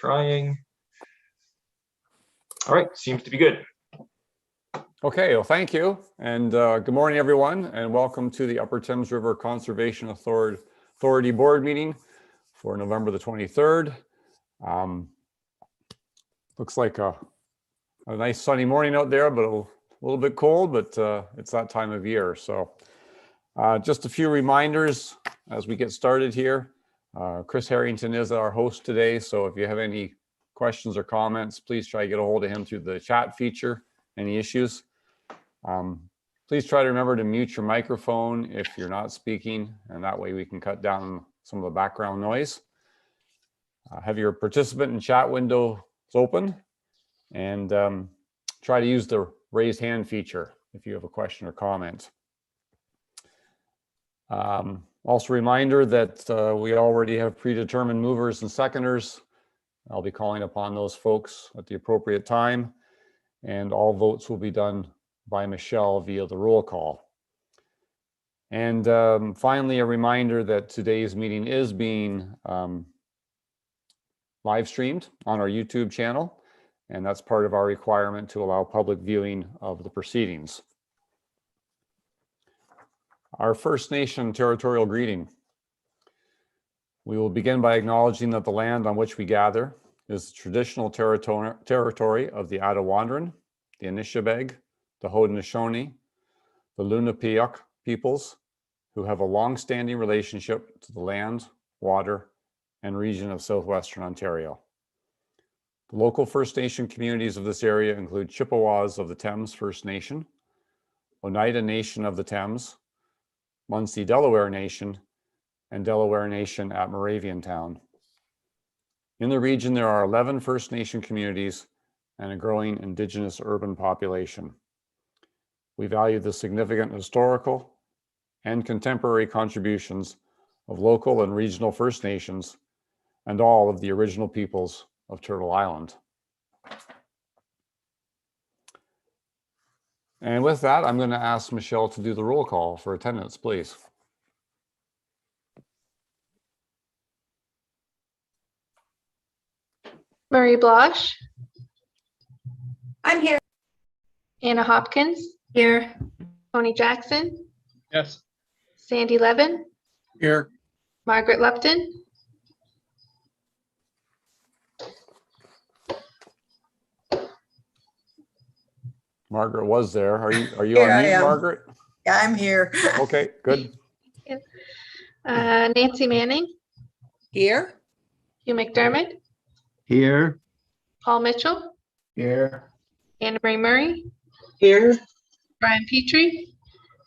Trying. All right, seems to be good. Okay, well, thank you. And good morning, everyone, and welcome to the Upper Thames River Conservation Authority Board meeting for November the 23rd. Looks like a nice sunny morning out there, but a little bit cold, but it's that time of year. So just a few reminders as we get started here. Chris Harrington is our host today, so if you have any questions or comments, please try to get a hold of him through the chat feature. Any issues? Please try to remember to mute your microphone if you're not speaking, and that way we can cut down some of the background noise. Have your participant and chat window open, and try to use the raise hand feature if you have a question or comment. Also a reminder that we already have predetermined movers and seconders. I'll be calling upon those folks at the appropriate time, and all votes will be done by Michelle via the roll call. And finally, a reminder that today's meeting is being live streamed on our YouTube channel, and that's part of our requirement to allow public viewing of the proceedings. Our First Nation territorial greeting. We will begin by acknowledging that the land on which we gather is the traditional territory of the Attawandaron, the Anishinaabe, the Haudenosaunee, the Lenape peoples, who have a long-standing relationship to the land, water, and region of southwestern Ontario. The local First Nation communities of this area include Chippewas of the Thames First Nation, Oneida Nation of the Thames, Munsee Delaware Nation, and Delaware Nation at Moraviantown. In the region, there are 11 First Nation communities and a growing Indigenous urban population. We value the significant historical and contemporary contributions of local and regional First Nations and all of the original peoples of Turtle Island. And with that, I'm going to ask Michelle to do the roll call for attendance, please. Marie Blosh. I'm here. Anna Hopkins. Here. Tony Jackson. Yes. Sandy Levin. Here. Margaret Lupton. Margaret was there. Are you Here on mute, I am. Margaret? Yeah, I'm here. Okay, good. Nancy Manning. Here. Hugh McDermott. Here. Paul Mitchell. Here. Anna Marie Murray. Here. Brian Petrie.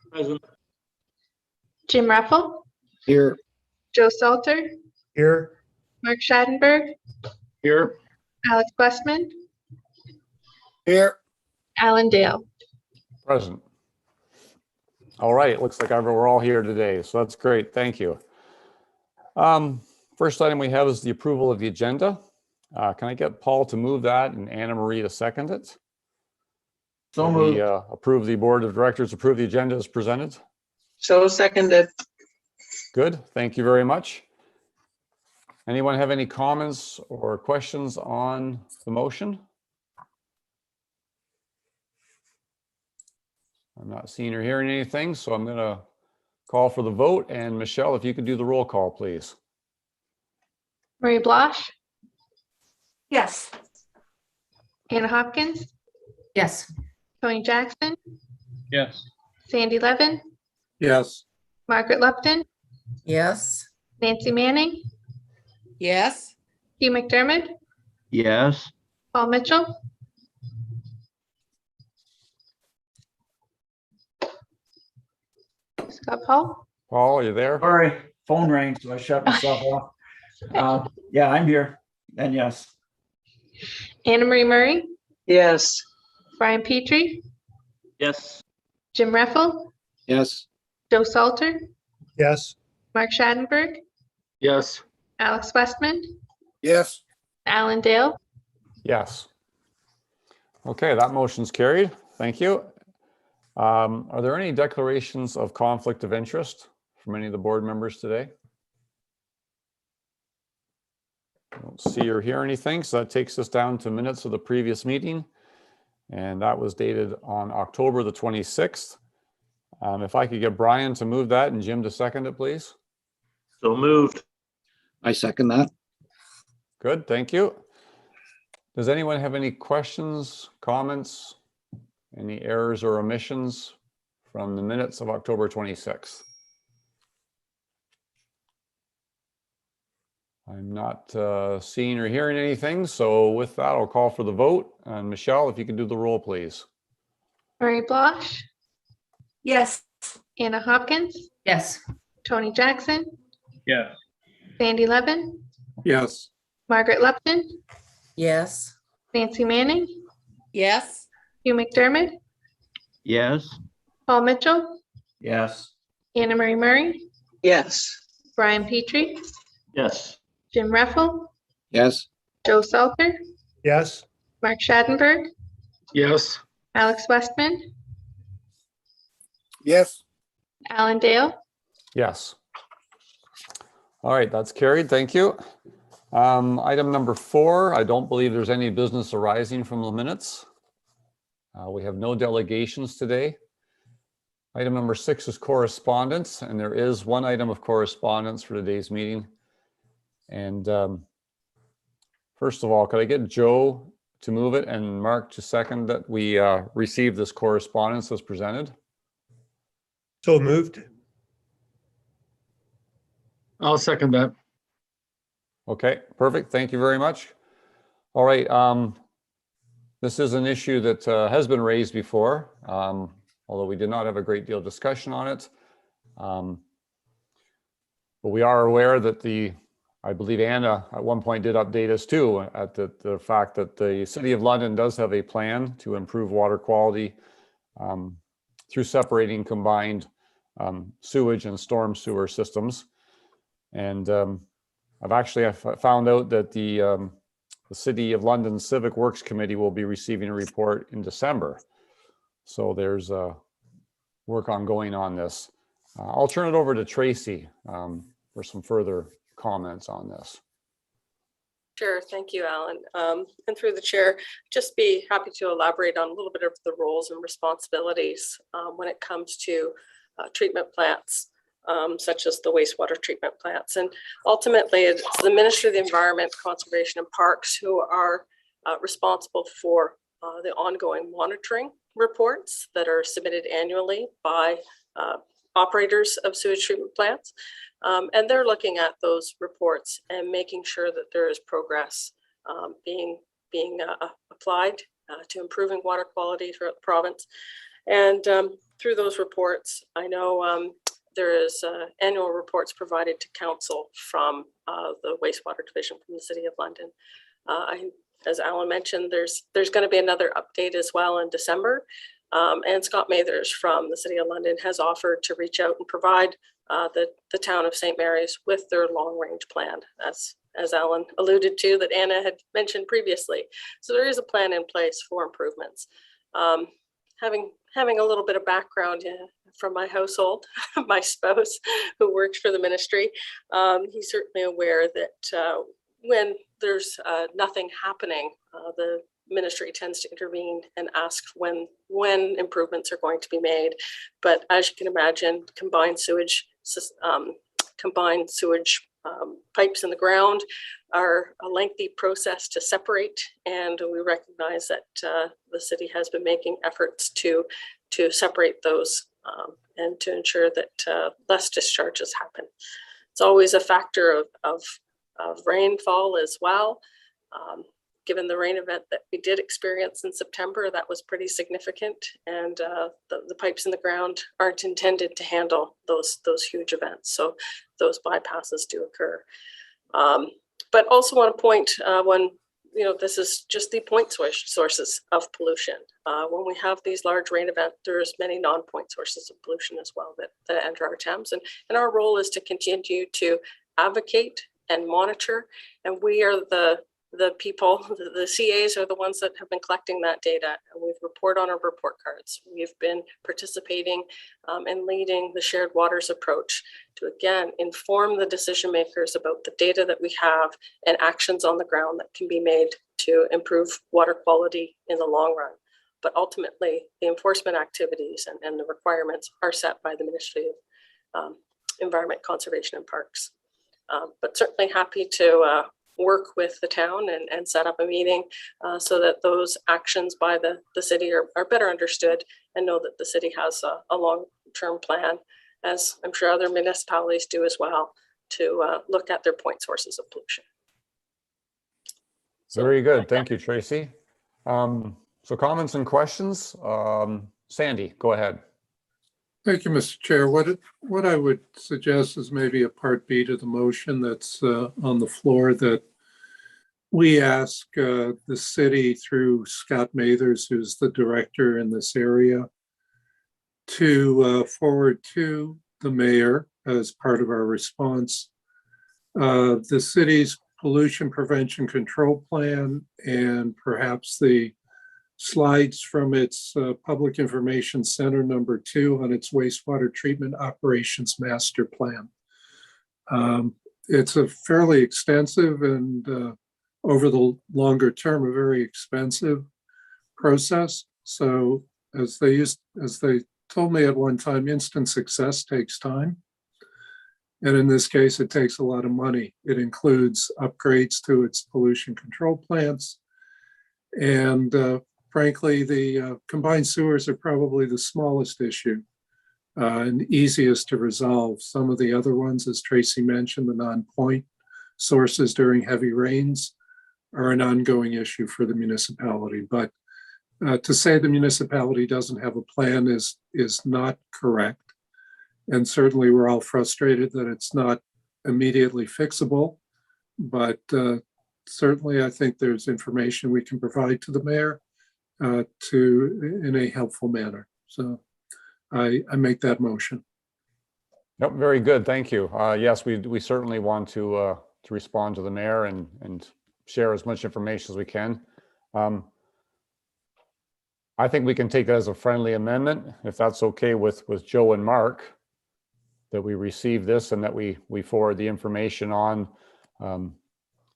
Present. Jim Ruffle. Here. Joe Salter. Here. Mark Schadenberg. Here. Alex Westman. Here. Alan Dale. Present. All right, looks like we're all here today, so that's great. Thank you. First item we have is the approval of the agenda. Can I get Paul to move that and Anna Marie to second it? So moved. Approve the board of directors, approve the agenda as presented. So seconded. Good, thank you very much. Anyone have any comments or questions on the motion? I'm not seeing or hearing anything, so I'm going to call for the vote. And Michelle, if you could do the roll call, please. Marie Blosh. Yes. Anna Hopkins. Yes. Tony Jackson. Yes. Sandy Levin. Yes. Margaret Lupton. Yes. Nancy Manning. Yes. Hugh McDermott. Yes. Paul Mitchell. Scott Paul. Paul, are you there? Sorry, phone rang, so I shut myself off. Yeah, I'm here. And yes. Anna Marie Murray. Yes. Brian Petrie. Yes. Jim Ruffle. Yes. Joe Salter. Yes. Mark Schadenberg. Yes. Alex Westman. Yes. Alan Dale. Yes. Okay, that motion's carried. Thank you. Are there any declarations of conflict of interest from any of the board members today? Don't see or hear anything, so that takes us down to minutes of the previous meeting. And that was dated on October the 26th. If I could get Brian to move that and Jim to second it, please. So moved. I second that. Good, thank you. Does anyone have any questions, comments, any errors or omissions from the minutes of October 26th? I'm not seeing or hearing anything, so with that, I'll call for the vote. And Michelle, if you could do the roll, please. Murray Blosh, Yes. Anna Hopkins, Yes. Tony Jackson, Yes. Sandy Levin, Yes. Margaret Lupton, Yes. Nancy Manning, Yes. Hugh McDermott, Yes. Paul Mitchell, Yes. Anna Marie Murray, Yes. Brian Petrie, Yes. Jim Reffel, Yes. Joe Salter, Yes. Mark Schadenberg, Yes. Alex Westman, Yes. Alan Dale, Yes. All right, that's carried. Thank you. Item number 4, I don't believe there's any business arising from the minutes. We have no delegations today. Item number 6 is correspondence, and there is one item of correspondence for today's meeting. And first of all, could I get Joe to move it and Mark to second that we receive this correspondence as presented? So moved. I'll second that. Okay, perfect. Thank you very much. All right. This is an issue that has been raised before, although we did not have a great deal of discussion on it. But we are aware that I believe Anna at one point did update us too at the fact that the City of London does have a plan to improve water quality through separating combined sewage and storm sewer systems. And I've found out that the City of London Civic Works Committee will be receiving a report in December. So there's work ongoing on this. I'll turn it over to Tracy for some further comments on this. Sure, thank you, Alan. And through the chair, just be happy to elaborate on a little bit of the roles and responsibilities when it comes to treatment plants, such as the wastewater treatment plants. And ultimately, it's the Ministry of the Environment, Conservation and Parks who are responsible for the ongoing monitoring reports that are submitted annually by operators of sewage treatment plants. And they're looking at those reports and making sure that there is progress being applied to improving water quality throughout the province. And through those reports, I know there is annual reports provided to council from the wastewater division from the City of London. As Alan mentioned, there's going to be another update as well in December. And Scott Mathers from the City of London has offered to reach out and provide the town of St. Mary's with their long-range plan, as Alan alluded to, that Anna had mentioned previously. So there is a plan in place for improvements. Having a little bit of background from my household, my spouse who worked for the ministry, he's certainly aware that when there's nothing happening, the ministry tends to intervene and ask when improvements are going to be made. But as you can imagine, combined sewage pipes in the ground are a lengthy process to separate, and we recognize that the city has been making efforts to separate those and to ensure that less discharges happen. It's always a factor of rainfall as well. Given the rain event that we did experience in September, that was pretty significant, and the pipes in the ground aren't intended to handle those huge events. So those bypasses do occur. But also want to point when, this is just the point sources of pollution. When we have these large rain events, there's many non-point sources of pollution as well that enter our Thames. And our role is to continue to advocate and monitor. And we are the the people, the CAs are the ones that have been collecting that data, and we've reported on our report cards. We've been participating and leading the shared waters approach to, again, inform the decision makers about the data that we have and actions on the ground that can be made to improve water quality in the long run. But ultimately, the enforcement activities and the requirements are set by the Ministry of Environment, Conservation and Parks. But certainly happy to work with the town and set up a meeting so that those actions by the city are better understood, and know that the city has a long-term plan, as I'm sure other municipalities do as well, to look at their point sources of pollution. Very good. Thank you, Tracy. So comments and questions. Sandy, go ahead. Thank you, Mr. Chair. What I would suggest is maybe a part B to the motion that's on the floor, that we ask the city through Scott Mathers, who's the director in this area, to forward to the mayor as part of our response the city's pollution prevention control plan, and perhaps the slides from its Public Information Center #2 on its wastewater treatment operations master plan. It's a fairly extensive and over the longer term, a very expensive process. So as they told me at one time, instant success takes time. And in this case, it takes a lot of money. It includes upgrades to its pollution control plants. And frankly, the combined sewers are probably the smallest issue and easiest to resolve. Some of the other ones, as Tracy mentioned, the non-point sources during heavy rains are an ongoing issue for the municipality. But to say the municipality doesn't have a plan is not correct. And certainly we're all frustrated that it's not immediately fixable. But certainly I think there's information we can provide to the mayor in a helpful manner. So I make that motion. Yep, very good. Thank you. Yes, we certainly want to respond to the mayor and share as much information as we can. I think we can take that as a friendly amendment, if that's okay with Joe and Mark, that we receive this and that we forward the information on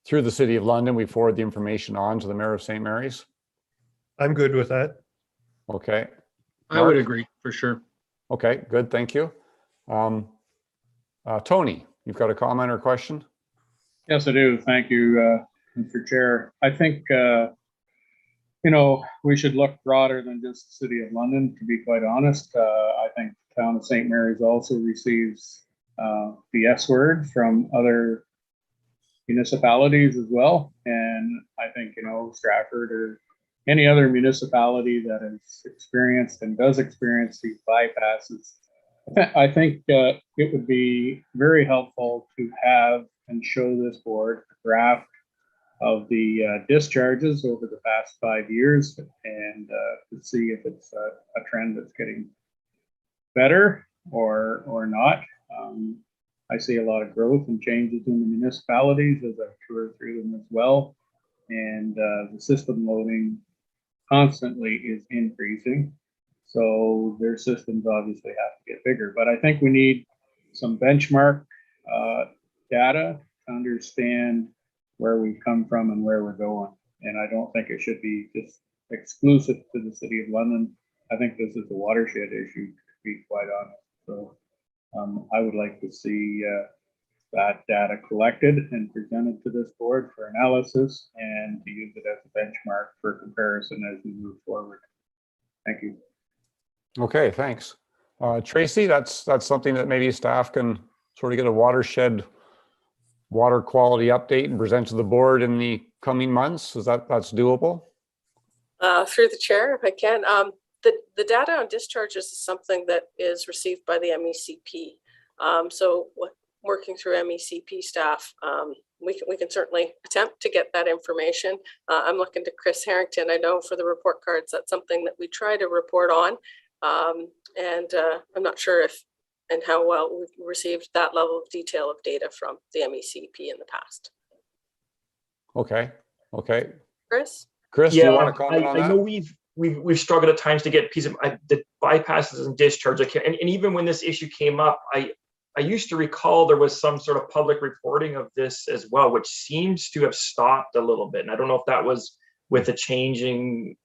through the City of London. We forward the information on to the Mayor of St. Mary's. I'm good with that. Okay. I would Mark? agree, for sure. Okay, good. Thank you. Tony, you've got a comment or question? Yes, I do. Thank you, Mr. Chair. I think, we should look broader than just the City of London, to be quite honest. I think the town of St. Mary's also receives the S word from other municipalities as well. And I think, Stratford or any other municipality that has experienced and does experience these bypasses, I think it would be very helpful to have and show this board a draft of the discharges over the past 5 years and to see if it's a trend that's getting better or not. I see a lot of growth and changes in the municipalities as I've toured through them as well. And the system loading constantly is increasing. So their systems obviously have to get bigger. But I think we need some benchmark data to understand where we've come from and where we're going. And I don't think it should be just exclusive to the City of London. I think this is a watershed issue, to be quite honest. So I would like to see that data collected and presented to this board for analysis and to use it as a benchmark for comparison as we move forward. Thank you. Okay, thanks. Tracy, that's something that maybe staff can sort of get a watershed water quality update and present to the board in the coming months. That's doable? Through the chair, if I can. The data on discharges is something that is received by the MECP. So working through MECP staff, we can certainly attempt to get that information. I'm looking to Chris Harrington. I know for the report cards, that's something that we try to report on. And I'm not sure if and how well we've received that level of detail of data from the MECP in the past. Okay. Okay, Chris? Chris, do you Yeah, want to comment on I know that? we've struggled at times to get the bypasses and discharge. And even when this issue came up, I used to recall there was some sort of public reporting of this as well, which seems to have stopped a little bit. And I don't know if that was with the changing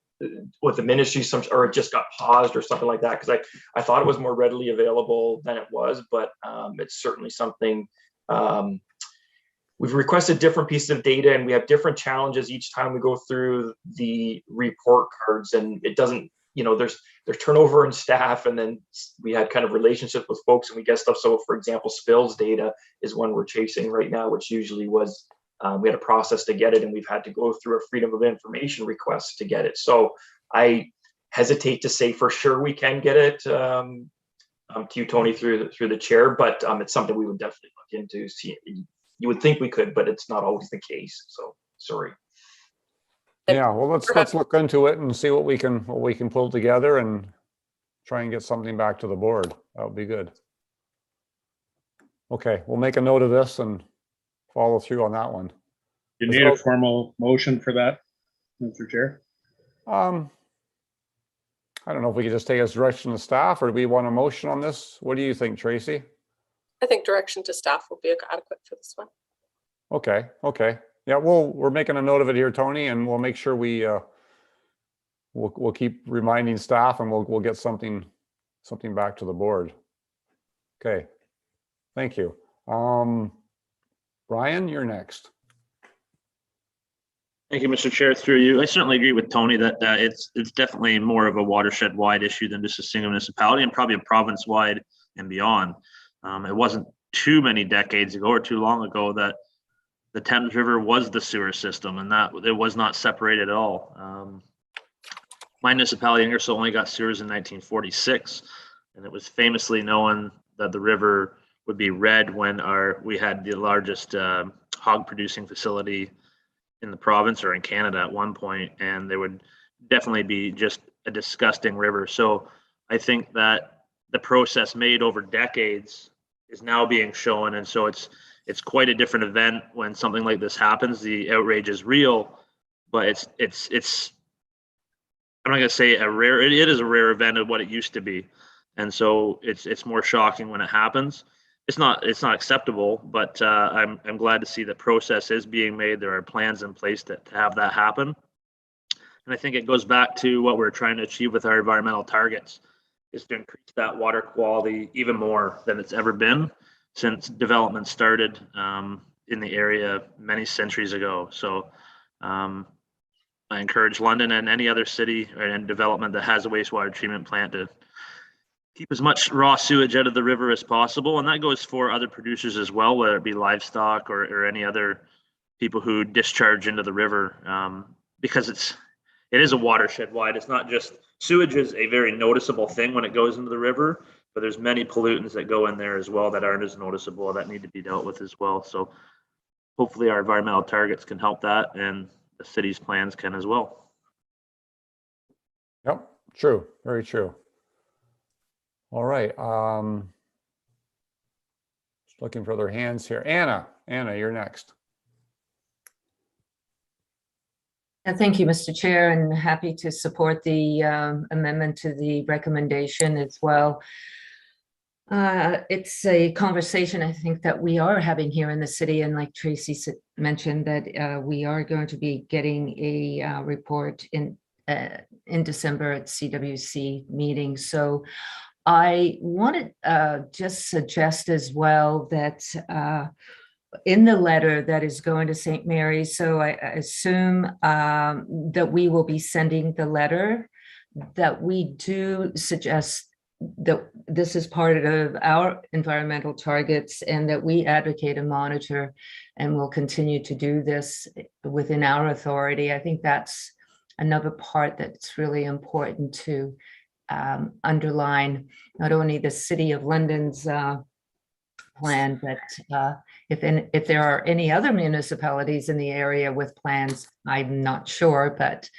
with the ministry, or it just got paused or something like that. Because I thought it was more readily available than it was, but it's certainly something. We've requested different pieces of data, and we have different challenges each time we go through the report cards, and it doesn't, there's turnover in staff, and then we had kind of relationships with folks and we get stuff. So for example, spills data is one we're chasing right now, which usually was, we had a process to get it, and we've had to go through a freedom of information request to get it. So I hesitate to say for sure we can get it to you, Tony, through the chair, but it's something we would definitely look into. See, you would think we could, but it's not always the case. So sorry. Yeah, well, let's look into it and see what we can pull together and try and get something back to the board. That would be good. Okay, we'll make a note of this and follow through on that one. You need a formal motion for that, Mr. Chair? I don't know if we could just take as direction to staff, or do we want a motion on this? What do you think, Tracy? I think direction to staff will be adequate for this one. Okay. Yeah, we're making a note of it here, Tony, and we'll make sure we'll keep reminding staff, and we'll get something back to the board. Okay, thank you. Brian, you're next. Thank you, Mr. Chair. Through you, I certainly agree with Tony that it's definitely more of a watershed-wide issue than just a single municipality, and probably a province-wide and beyond. It wasn't too many decades ago or too long ago that the Thames River was the sewer system, and that it was not separated at all. My municipality, Ingersoll, only got sewers in 1946, and it was famously known that the river would be red when we had the largest hog producing facility in the province or in Canada at one point, and there would definitely be just a disgusting river. So I think that the process made over decades is now being shown, and so it's quite a different event when something like this happens. The outrage is real, but it's I'm not gonna say it is a rare event of what it used to be, and so it's more shocking when it happens. It's not acceptable, but I'm glad to see the process is being made. There are plans in place to have that happen, and I think it goes back to what we're trying to achieve with our environmental targets, is to increase that water quality even more than it's ever been since development started in the area many centuries ago. So I encourage London and any other city and development that has a wastewater treatment plant to keep as much raw sewage out of the river as possible. And that goes for other producers as well, whether it be livestock or any other people who discharge into the river, because it is a watershed wide. It's not just sewage is a very noticeable thing when it goes into the river, but there's many pollutants that go in there as well that aren't as noticeable, that need to be dealt with as well. So hopefully our environmental targets can help that, and the city's plans can as well. Yep, true, very true. All right, just looking for other hands here. Anna, you're next. Thank you, Mr. Chair, and happy to support the amendment to the recommendation as well. It's a conversation I think that we are having here in the city, and like Tracy mentioned, that we are going to be getting a report in December at CWC meeting. So I want to just suggest as well that in the letter that is going to St. Mary's, so I assume that we will be sending the letter, that we do suggest that this is part of our environmental targets, and that we advocate and monitor, and will continue to do this within our authority. I think that's another part that's really important to underline, not only the City of London's plan, but if there are any other municipalities in the area with plans, I'm not sure, but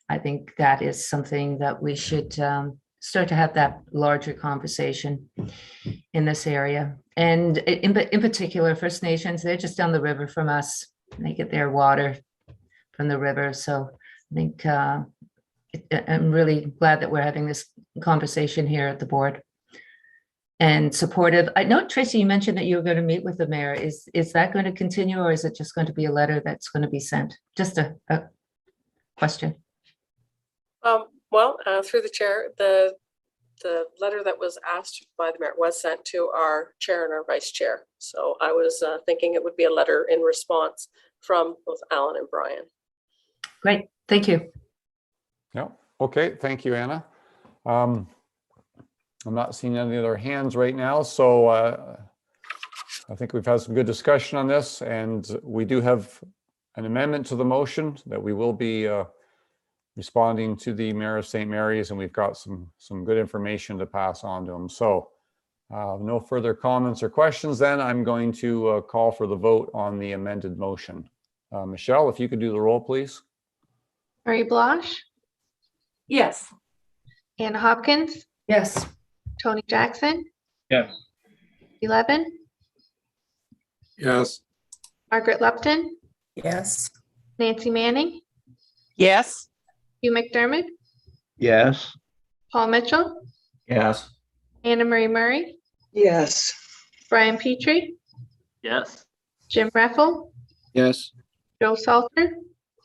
I think that is something that we should start to have that larger conversation in this area. And in particular, First Nations, they're just down the river from us. They get their water from the river. So I think I'm really glad that we're having this conversation here at the board. And supportive. I know, Tracy, you mentioned that you were going to meet with the mayor. Is that going to continue, or is it just going to be a letter that's going to be sent? Just a question. Well, through the chair, the letter that was asked by the mayor was sent to our chair and our vice chair. So I was thinking it would be a letter in response from both Alan and Brian. Great, thank you. Yeah, okay, thank you, Anna. I'm not seeing any other hands right now, so I think we've had some good discussion on this, and we do have an amendment to the motion that we will be responding to the Mayor of St. Mary's, and we've got some good information to pass on to him. So no further comments or questions, then I'm going to call for the vote on the amended motion. Michelle, if you could do the roll, please. Murray Blanche, Yes. Anna Hopkins, Yes. Tony Jackson, Yes. 11, yes, Margaret Lupton, Yes. Nancy Manning, Yes. Hugh McDermott, Yes. Paul Mitchell, Yes. Anna Marie Murray, yes, Brian Petrie, Yes. Jim Reffel, Yes. Joe Salter,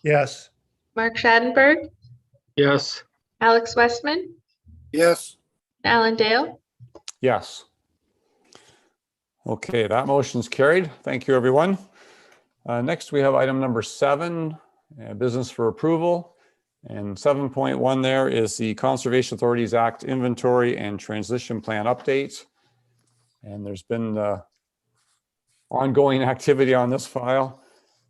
Yes. Mark Schadenberg, Yes. Alex Westman, Yes. Alan Dale. Yes. Okay, that motion's carried. Thank you, everyone. Next, we have item number 7, business for approval. And 7.1 there is the Conservation Authorities Act inventory and transition plan update. And there's been ongoing activity on this file.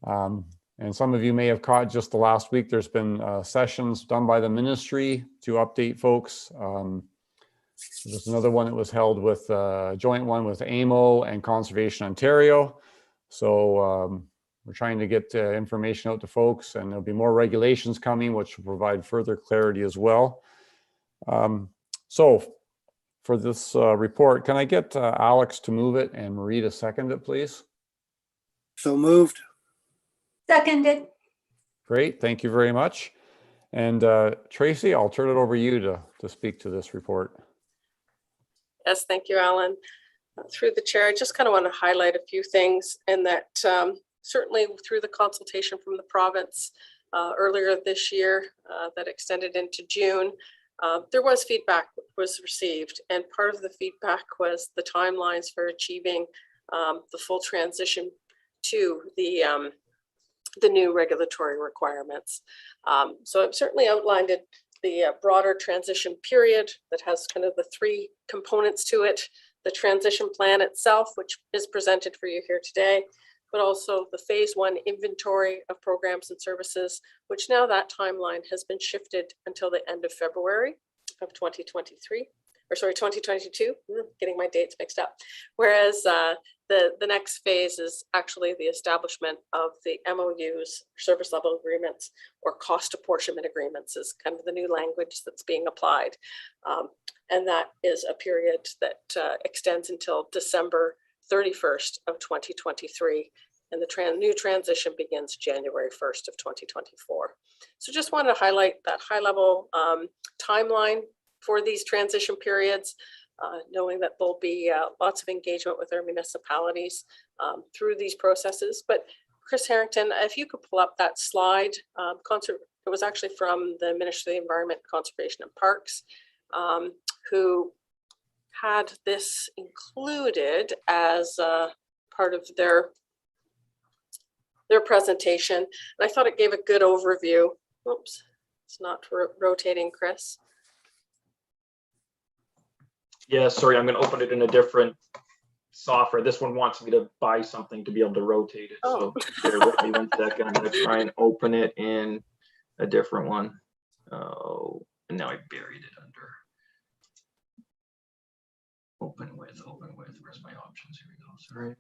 And some of you may have caught just the last week, there's been sessions done by the ministry to update folks. There's another one that was held with a joint one with AMO and Conservation Ontario. So we're trying to get information out to folks, and there'll be more regulations coming, which will provide further clarity as well. So for this report, can I get Alex to move it and Marie to second it, please? So moved. Seconded. Great, thank you very much. And Tracy, I'll turn it over to you to speak to this report. Yes, thank you, Alan. Through the chair, I just kind of want to highlight a few things, and that certainly through the consultation from the province earlier this year that extended into June, there was feedback was received, and part of the feedback was the timelines for achieving the full transition to the new regulatory requirements. So I've certainly outlined it, the broader transition period that has kind of the 3 components to it, the transition plan itself, which is presented for you here today, but also the phase 1 inventory of programs and services, which now that timeline has been shifted until the end of February of 2023, or sorry, 2022, getting my dates mixed up. Whereas the next phase is actually the establishment of the MOUs, service level agreements, or cost apportionment agreements is kind of the new language that's being applied. And that is a period that extends until December 31st of 2023. And the new transition begins January 1st of 2024. So just wanted to highlight that high level timeline for these transition periods, knowing that there'll be lots of engagement with our municipalities through these processes. But Chris Harrington, if you could pull up that slide, it was actually from the Ministry of the Environment, Conservation and Parks, who had this included as part of their presentation. And I thought it gave a good overview. Oops, it's not rotating, Chris. Yeah, sorry, I'm going to open it in a different software. This one wants me to buy something to be able to rotate it. So bear with me 1 second. I'm going to try and open it in a different one. Oh, and now I buried it under open with. Where's my options? Here we go. Sorry.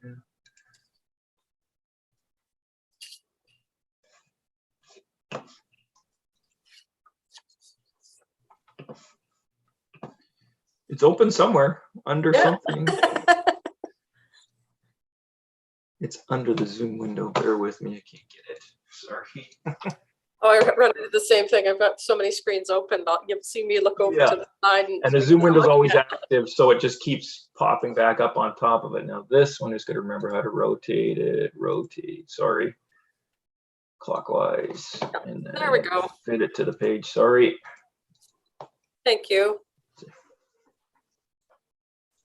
It's open somewhere under something. It's under the Zoom window. Bear with me. I can't get it. Sorry. Oh, I run into the same thing. I've got so many screens open. You'll see me look over Yeah. to the side. And the Zoom window is always active, so it just keeps popping back up on top of it. Now this one is going to remember how to rotate it. Rotate, sorry, clockwise, and then There we go. fit it to the page. Sorry. Thank you.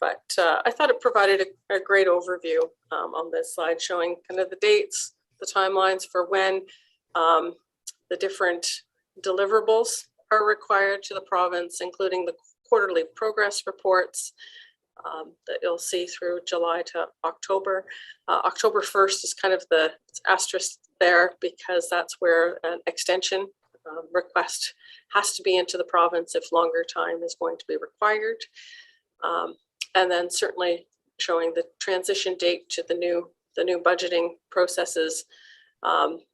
But I thought it provided a great overview on this slide, showing kind of the dates, the timelines for when the different deliverables are required to the province, including the quarterly progress reports that you'll see through July to October. October 1st is kind of the asterisk there, because that's where an extension request has to be into the province if longer time is going to be required. And then certainly showing the transition date to the new budgeting processes,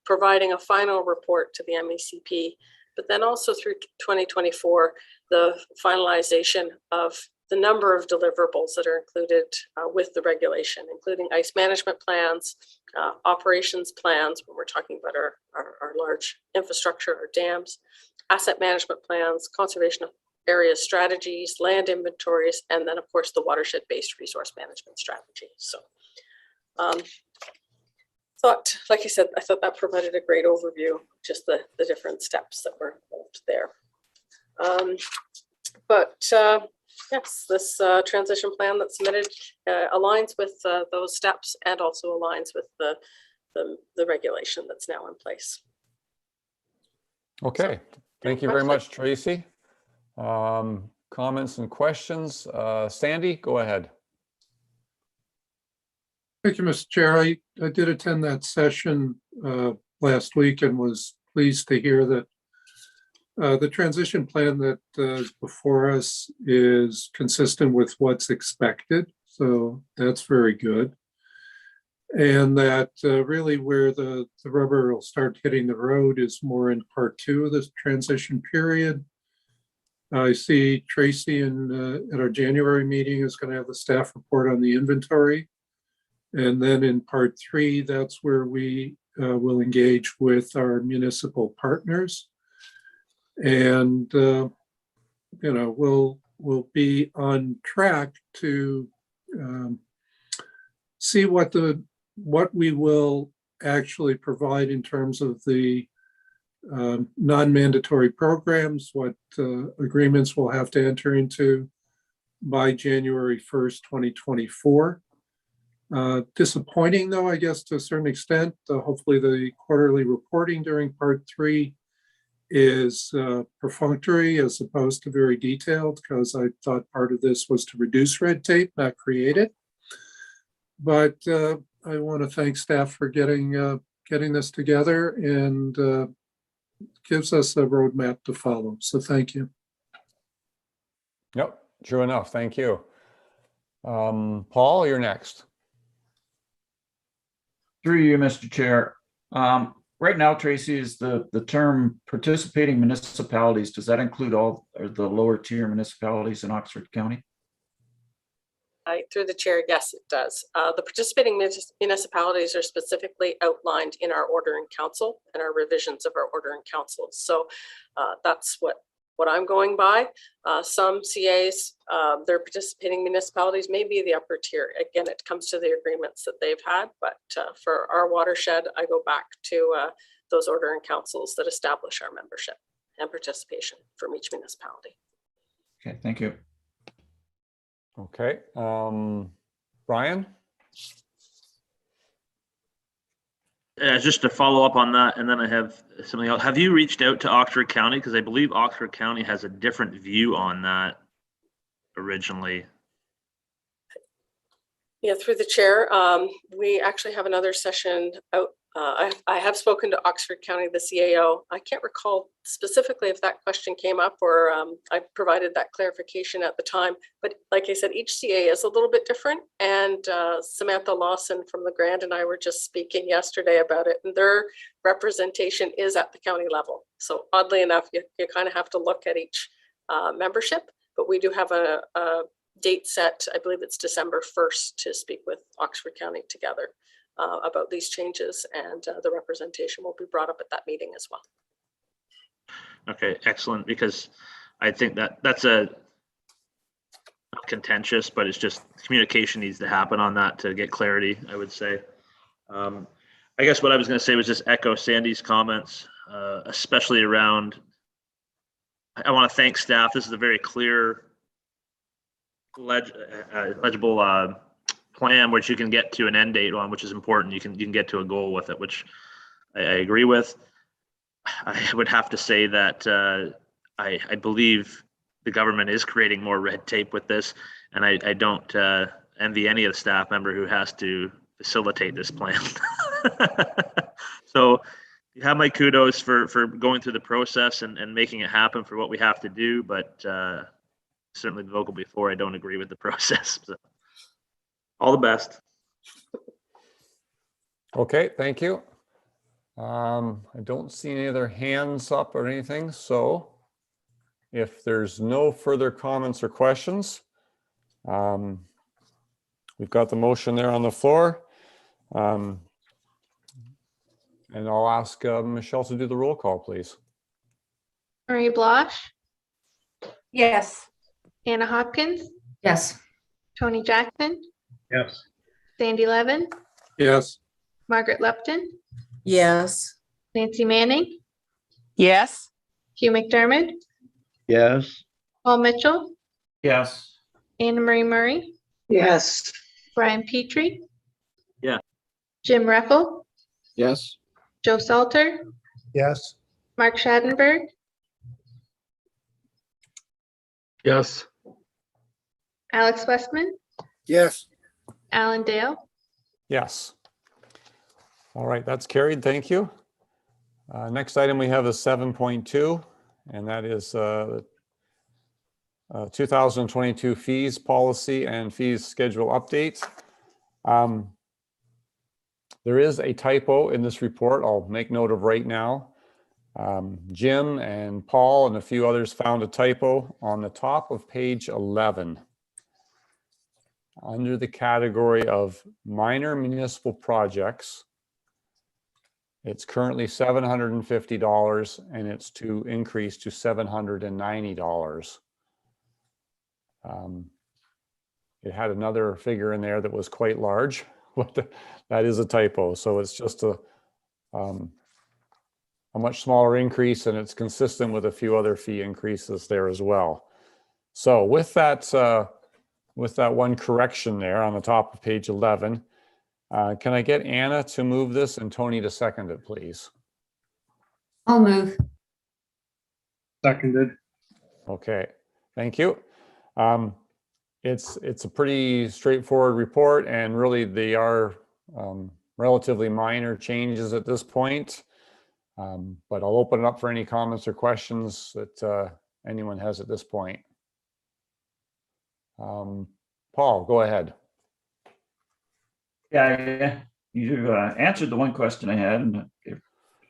providing a final report to the MECP, but then also through 2024, the finalization of the number of deliverables that are included with the regulation, including ice management plans, operations plans, when we're talking about our large infrastructure, our dams, asset management plans, conservation of area strategies, land inventories, and then of course the watershed-based resource management strategy. So like I said, I thought that provided a great overview, just the different steps that were involved there. Yes, this transition plan that's submitted aligns with those steps and also aligns with the regulation that's now in place. Okay, thank you very much, Tracy. Comments and questions? Sandy, go ahead. Thank you, Mr. Chair. I did attend that session last week and was pleased to hear that the transition plan that is before us is consistent with what's expected. So that's very good. And that really where the rubber will start hitting the road is more in part 2 of this transition period. I see Tracy at our January meeting is going to have the staff report on the inventory. And then in part 3, that's where we will engage with our municipal partners. And, we'll be on track to see what we will actually provide in terms of the non-mandatory programs, what agreements we'll have to enter into by January 1st, 2024. Disappointing though, I guess, to a certain extent. Hopefully the quarterly reporting during part 3 is perfunctory as opposed to very detailed, because I thought part of this was to reduce red tape, not create it. But I want to thank staff for getting this together, and gives us a roadmap to follow. So thank you. Yep, true enough. Thank you. Paul, you're next. Through you, Mr. Chair. Right now, Tracy, is the term participating municipalities, does that include all or the lower tier municipalities in Oxford County? Through the chair, yes, it does. The participating municipalities are specifically outlined in our order in council and our revisions of our order in council. So that's what I'm going by. Some CAs, their participating municipalities may be the upper tier. Again, it comes to the agreements that they've had, but for our watershed, I go back to those order in councils that establish our membership and participation from each municipality. Okay, thank you. Okay, Brian? Just to follow up on that, and then I have something else. Have you reached out to Oxford County? Because I believe Oxford County has a different view on that originally. Yeah, through the chair, we actually have another session out. I have spoken to Oxford County, the CAO. I can't recall specifically if that question came up or I provided that clarification at the time. But like I said, each CA is a little bit different. And Samantha Lawson from the Grand and I were just speaking yesterday about it. And their representation is at the county level. So oddly enough, you kind of have to look at each membership. But we do have a date set, I believe it's December 1st, to speak with Oxford County together about these changes, and the representation will be brought up at that meeting as well. Okay, excellent, because I think that that's a not contentious, but it's just communication needs to happen on that to get clarity, I would say. I guess what I was going to say was just echo Sandy's comments, especially around, I want to thank staff. This is a very clear, legible plan which you can get to an end date on, which is important. You can get to a goal with it, which I agree with. I would have to say that I believe the government is creating more red tape with this, and I don't envy any of the staff member who has to facilitate this plan. So you have my kudos for going through the process and making it happen for what we have to do, but certainly the vocal before, I don't agree with the process. So, all the best. Okay, thank you. I don't see any other hands up or anything, so if there's no further comments or questions, we've got the motion there on the floor. And I'll ask Michelle to do the roll call, please. Marie Blosh, Yes. Anna Hopkins, Yes. Tony Jackson, Yes. Sandy Levin, Yes. Margaret Lupton, Yes. Nancy Manning, Yes. Hugh McDermott, Yes. Paul Mitchell, Yes. Anna Marie Murray, Yes. Brian Petrie. Yeah. Jim Reffel, Yes. Joe Salter, Yes. Mark Schadenberg, Yes. Alex Westman, Yes. Alan Dale. Yes. All right, that's carried. Thank you. Next item we have is 7.2, and that is 2022 fees policy and fees schedule update. There is a typo in this report I'll make note of right now. Jim and Paul and a few others found a typo on the top of page 11. Under the category of minor municipal projects, it's currently $750 and it's to increase to $790. It had another figure in there that was quite large, but that is a typo. So it's just a much smaller increase, and it's consistent with a few other fee increases there as well. So with that one correction there on the top of page 11, can I get Anna to move this and Tony to second it, please? I'll move. Seconded. Okay, thank you. It's a pretty straightforward report, and really they are relatively minor changes at this point. But I'll open it up for any comments or questions that anyone has at this point. Paul, go ahead. Yeah, you answered the one question I had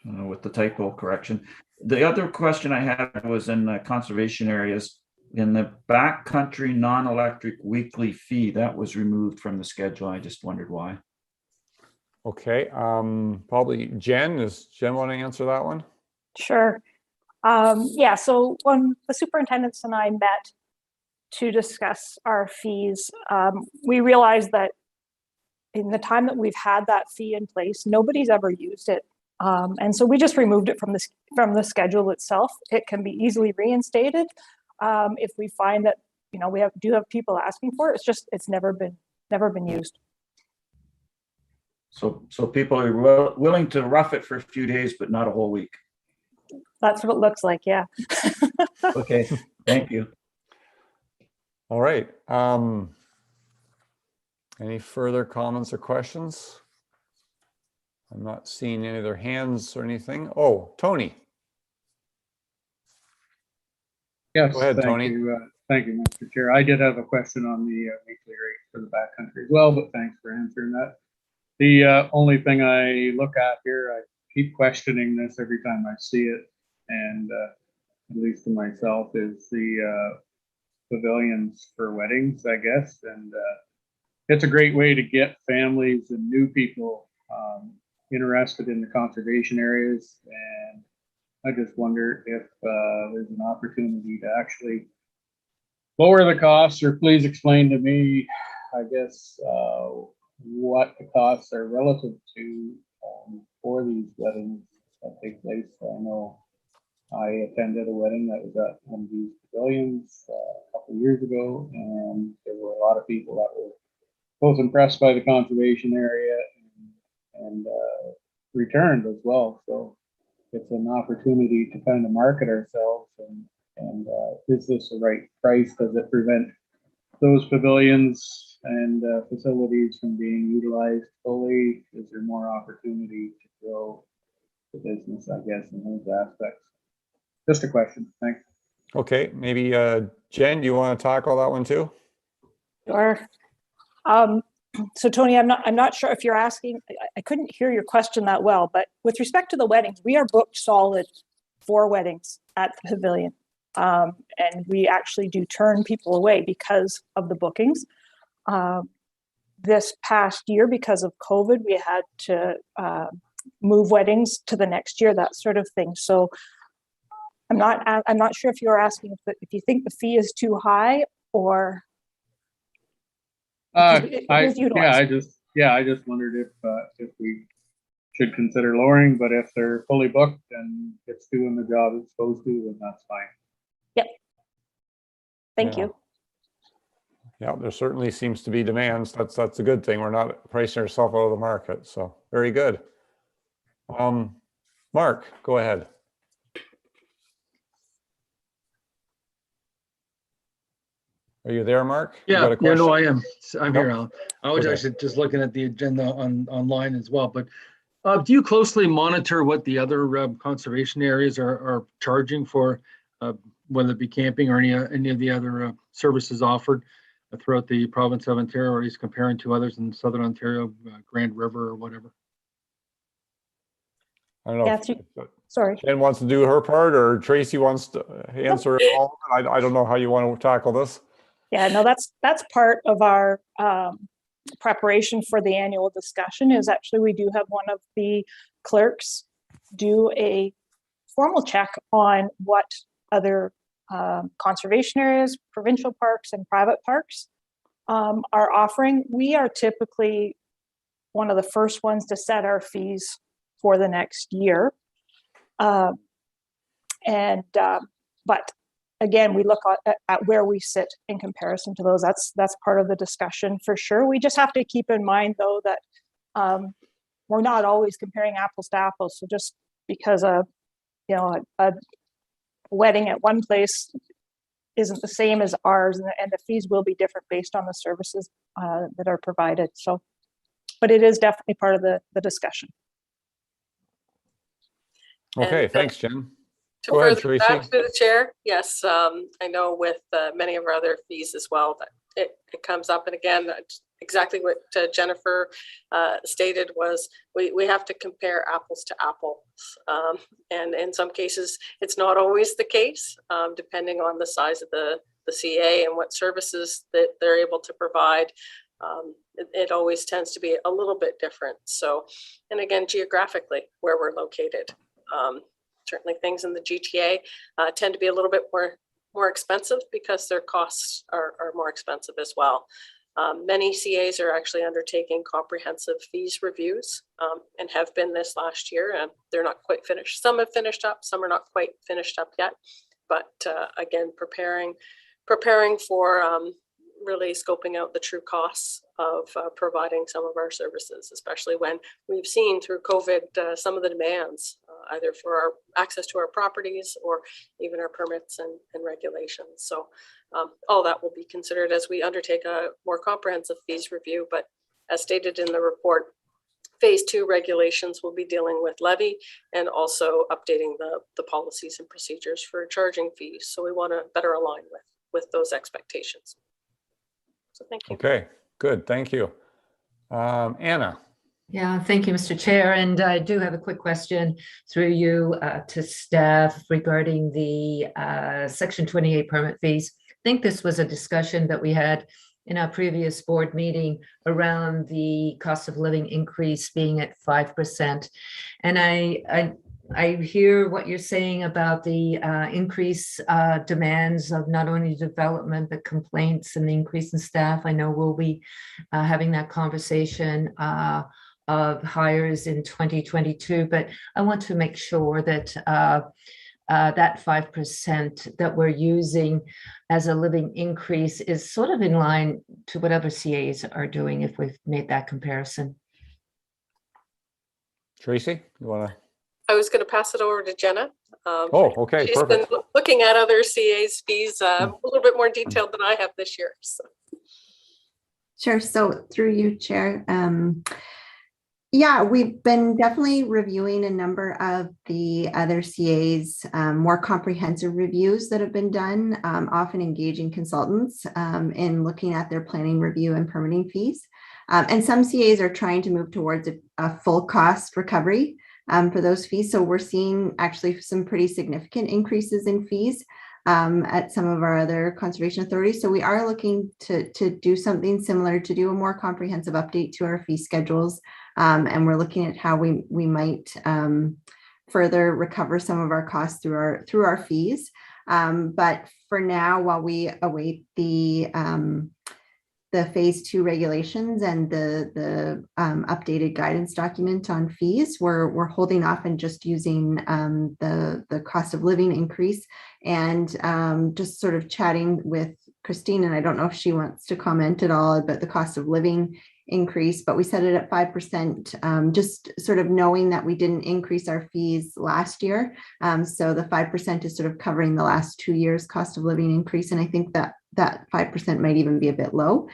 with the typo correction. The other question I had was in the conservation areas. In the backcountry non-electric weekly fee, that was removed from the schedule. I just wondered why. Okay, probably Jen. Does Jen want to answer that one? Sure. Yeah, so when the superintendents and I met to discuss our fees, we realized that in the time that we've had that fee in place, nobody's ever used it. And so we just removed it from the schedule itself. It can be easily reinstated if we find that, you know, we do have people asking for it. It's never been used. So people are willing to rough it for a few days, but not a whole week. That's what it looks like, yeah. Okay, thank you. All right. Any further comments or questions? I'm not seeing any other hands or anything. Oh, Tony. Yes, Go ahead, thank Tony. you. Thank you, Mr. Chair. I did have a question on the weekly rate for the backcountry as well, but thanks for answering that. The only thing I look at here, I keep questioning this every time I see it, and at least to myself, is the pavilions for weddings, I guess. And it's a great way to get families and new people interested in the conservation areas. And I just wonder if there's an opportunity to actually lower the costs, or please explain to me, I guess, what the costs are relative to for these weddings that take place. I know I attended a wedding that was at one of these pavilions a couple of years ago, and there were a lot of people that were both impressed by the conservation area and returned as well. So it's an opportunity to kind of market ourselves and is this the right price? Does it prevent those pavilions and facilities from being utilized fully? Is there more opportunity to grow the business, I guess, in those aspects? Just a question. Thanks. Okay, maybe Jen, do you want to tackle that one too? Sure. So Tony, I'm not sure if you're asking, I couldn't hear your question that well, but with respect to the weddings, we are booked solid for weddings at the pavilion. And we actually do turn people away because of the bookings. This past year, because of COVID, we had to move weddings to the next year, that sort of thing. So I'm not sure if you're asking if you think the fee is too high or. I just wondered if we should consider lowering, but if they're fully booked and it's doing the job it's supposed to, then that's fine. Yep. Thank you. Yeah, there certainly seems to be demands. That's a good thing. We're not pricing ourselves out of the market. So very good. Mark, go ahead. Are you there, Mark? Yeah, no, I am. I'm here, Alan. I was Okay. actually just looking at the agenda online as well. But do you closely monitor what the other conservation areas are charging for, whether it be camping or any of the other services offered throughout the province of Ontario, or at least comparing to others in Southern Ontario, Grand River or whatever? I don't know. Yeah, sorry. Jen wants to do her part, or Tracy wants to answer it all. I don't know how you want to tackle this. Yeah, no, that's part of our preparation for the annual discussion. Is actually we do have one of the clerks do a formal check on what other conservation areas, provincial parks, and private parks are offering. We are typically one of the first ones to set our fees for the next year, but again, we look at where we sit in comparison to those. That's part of the discussion for sure. We just have to keep in mind, though, that we're not always comparing apples to apples. So just because a wedding at one place isn't the same as ours, and the fees will be different based on the services that are provided. So, but it is definitely part of the discussion. Okay, And, thanks, Jen. To Go ahead, further Tracy. back to the chair, yes, I know with many of our other fees as well that it comes up, and again, exactly what Jennifer stated was we have to compare apples to apples, and in some cases it's not always the case, depending on the size of the CA and what services that they're able to provide. It always tends to be a little bit different. So, and again, geographically where we're located. Certainly things in the GTA tend to be a little bit more expensive because their costs are more expensive as well. Many CAs are actually undertaking comprehensive fees reviews and have been this last year, and they're not quite finished. Some have finished up, some are not quite finished up yet. But again, preparing for really scoping out the true costs of providing some of our services, especially when we've seen through COVID some of the demands, either for our access to our properties or even our permits and regulations. So all that will be considered as we undertake a more comprehensive fees review. But as stated in the report, Phase 2 regulations will be dealing with levy and also updating the policies and procedures for charging fees. So we want to better align with those expectations. So thank you. Okay, good. Thank you. Anna. Yeah, thank you, Mr. Chair. And I do have a quick question through you to staff regarding the Section 28 permit fees. I think this was a discussion that we had in our previous board meeting around the cost of living increase being at 5%. And I I hear what you're saying about the increase demands of not only development, but complaints and the increase in staff. I know we'll be having that conversation of hires in 2022, but I want to make sure that that 5% that we're using as a living increase is sort of in line to what other CAs are doing, if we've made that comparison. Tracy, you want to? I was going to pass it over to Jenna. Oh, okay, She's perfect. been looking at other CA's fees a little bit more detailed than I have this year. So. Sure. So through you, Chair. Yeah, we've been definitely reviewing a number of the other CA's more comprehensive reviews that have been done, often engaging consultants in looking at their planning review and permitting fees. And some CA's are trying to move towards a full cost recovery for those fees. So we're seeing actually some pretty significant increases in fees at some of our other conservation authorities. So we are looking to do something similar, to do a more comprehensive update to our fee schedules. And we're looking at how we might further recover some of our costs through our fees. But for now, while we await the phase 2 regulations and the updated guidance document on fees, we're holding off and just using the cost of living increase, and just sort of chatting with Christine, and I don't know if she wants to comment at all about the cost of living increase, but we set it at 5%, just sort of knowing that we didn't increase our fees last year. So the 5% is sort of covering the last 2 years cost of living increase. And I think that 5% might even be a bit low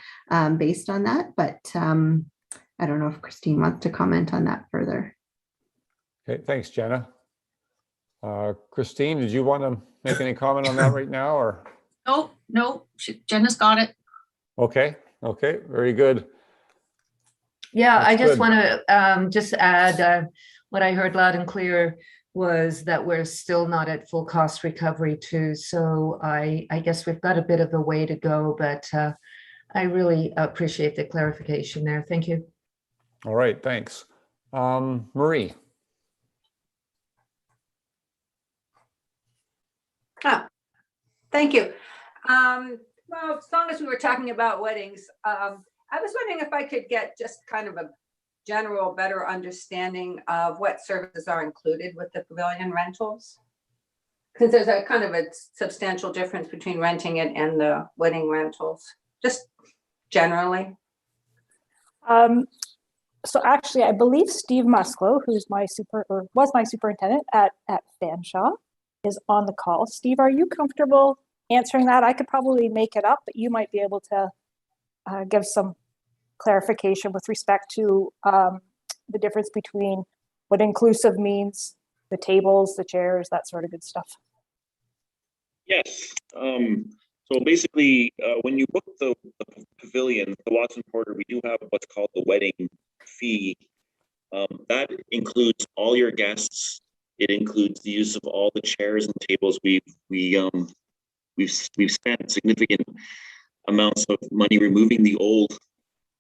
based on that, but I don't know if Christine wants to comment on that further. Okay, thanks, Jenna. Christine, did you want to make any comment on that right now, or? No, Jenna's got it. Okay, very good. Yeah, That's I just good. want to just add what I heard loud and clear was that we're still not at full cost recovery too. So I guess we've got a bit of a way to go, but I really appreciate the clarification there. Thank you. All right, thanks. Marie. Thank you. Well, as long as we were talking about weddings, I was wondering if I could get just kind of a general better understanding of what services are included with the pavilion rentals. Because there's a kind of a substantial difference between renting it and the wedding rentals, just generally. So actually, I believe Steve Musclo, who's was my superintendent at Fanshawe, is on the call. Steve, are you comfortable answering that? I could probably make it up, but you might be able to give some clarification with respect to the difference between what inclusive means, the tables, the chairs, that sort of good stuff. Yes. So basically, when you book the pavilion, the Watson Porter, we do have what's called the wedding fee. That includes all your guests. It includes the use of all the chairs and tables. We've spent significant amounts of money removing the old